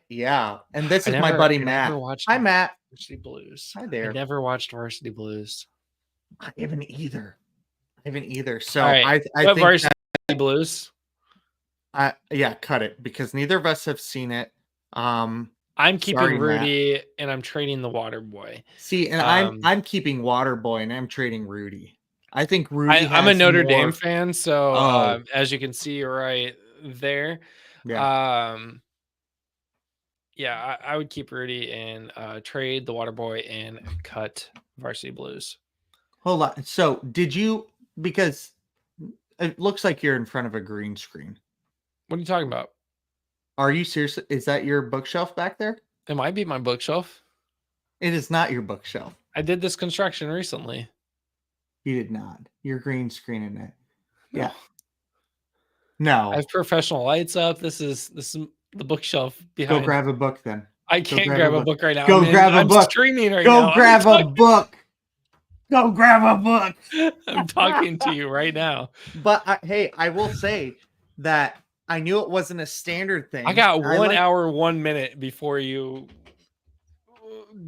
this is my buddy Matt. Hi Matt. Varsity Blues. Hi there. I never watched Varsity Blues. I haven't either. So right. I think Varsity Blues. Cut it, because neither of us have seen it. I'm keeping Rudy, Matt. And I'm trading the Waterboy. See, and I'm keeping Waterboy and I'm trading Rudy. I think Rudy. I'm a Notre Dame fan, so as you can see right there, I would keep Rudy and trade the Waterboy and cut Varsity Blues. Hold on. So did you? Because it looks like you're in front of a green screen. What are you talking about? Are you serious? Is that your bookshelf back there? It might be my bookshelf. It is not your bookshelf. I did this construction recently. You did not. You're green screening it. Yeah. No. I have professional lights up. This is the bookshelf behind. Go grab a book then. I can't grab a book right now. I'm streaming right now. Go grab a book. Go grab a book. I'm talking to you right now. But I will say that I knew it wasn't a standard thing. I got 1 hour, 1 minute before you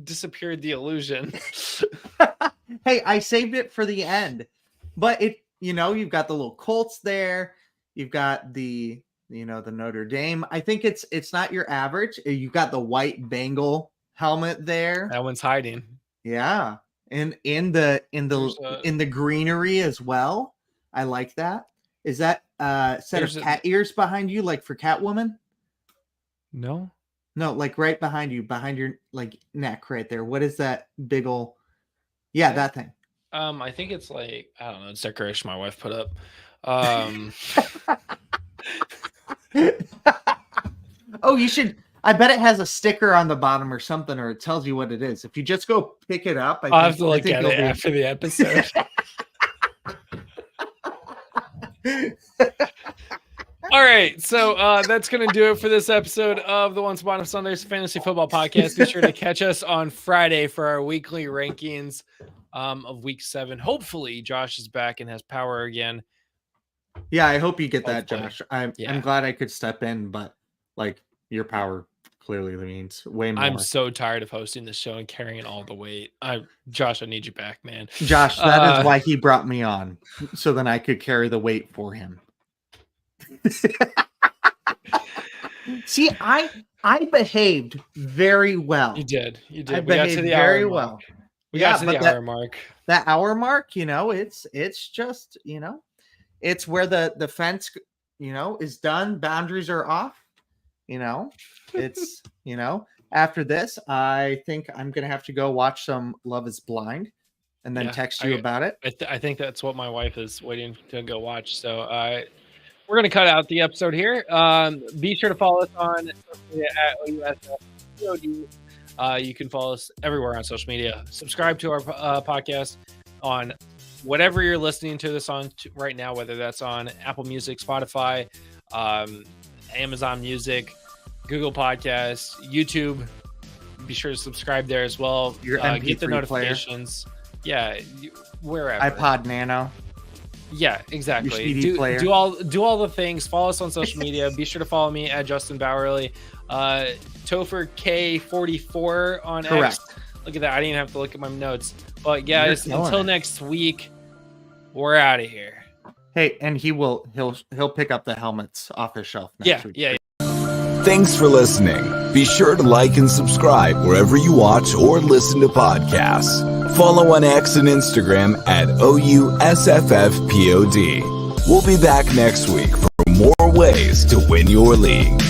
disappeared the illusion. Hey, I saved it for the end. But you've got the little Colts there. You've got the Notre Dame. I think it's not your average. You've got the white Bengal helmet there. That one's hiding. Yeah. And in the greenery as well. I like that. Is that set of cat ears behind you, like for Catwoman? No, like right behind you, behind your like neck right there. What is that big ol'? Yeah, that thing. I think it's like, I don't know, it's decoration my wife put up. Oh, you should. I bet it has a sticker on the bottom or something, or it tells you what it is. If you just go pick it up, I'll have to look at it after the episode. All right, so that's going to do it for this episode of the Once Upon a Sunday's Fantasy Football Podcast. Be sure to catch us on Friday for our weekly rankings of Week 7. Hopefully, Josh is back and has power again. Yeah, I hope you get that, Josh. I'm glad I could step in, but like your power clearly means way more. I'm so tired of hosting this show and carrying all the weight. Josh, I need you back, man. Josh, that is why he brought me on, so then I could carry the weight for him. See, I behaved very well. You did. We got to the hour mark. We got to the hour mark. That hour mark, it's just, it's where the fence is done. Boundaries are off. It's, after this, I think I'm going to have to go watch some Love is Blind and then text you about it. I think that's what my wife is waiting to go watch. So we're going to cut out the episode here. Be sure to follow us on social media at OUSFPOD. You can follow us everywhere on social media. Subscribe to our podcast on whatever you're listening to this on right now, whether that's on Apple Music, Spotify, Amazon Music, Google Podcasts, YouTube. Be sure to subscribe there as well. Your MP3 get the notifications. Player. Yeah, wherever. iPod Nano. Yeah, exactly. Your CD player. Do all the things. Follow us on social media. Be sure to follow me at Justin Bowerly. Topher K44 on Correct. X. Look at that. I didn't even have to look at my notes. But guys, until next week, we're out of here. Hey, and he'll pick up the helmets off his shelf next week. Yeah. Thanks for listening. Be sure to like and subscribe wherever you watch or listen to podcasts. Follow on X and Instagram at OUSFFPOD. We'll be back next week for more ways to win your league.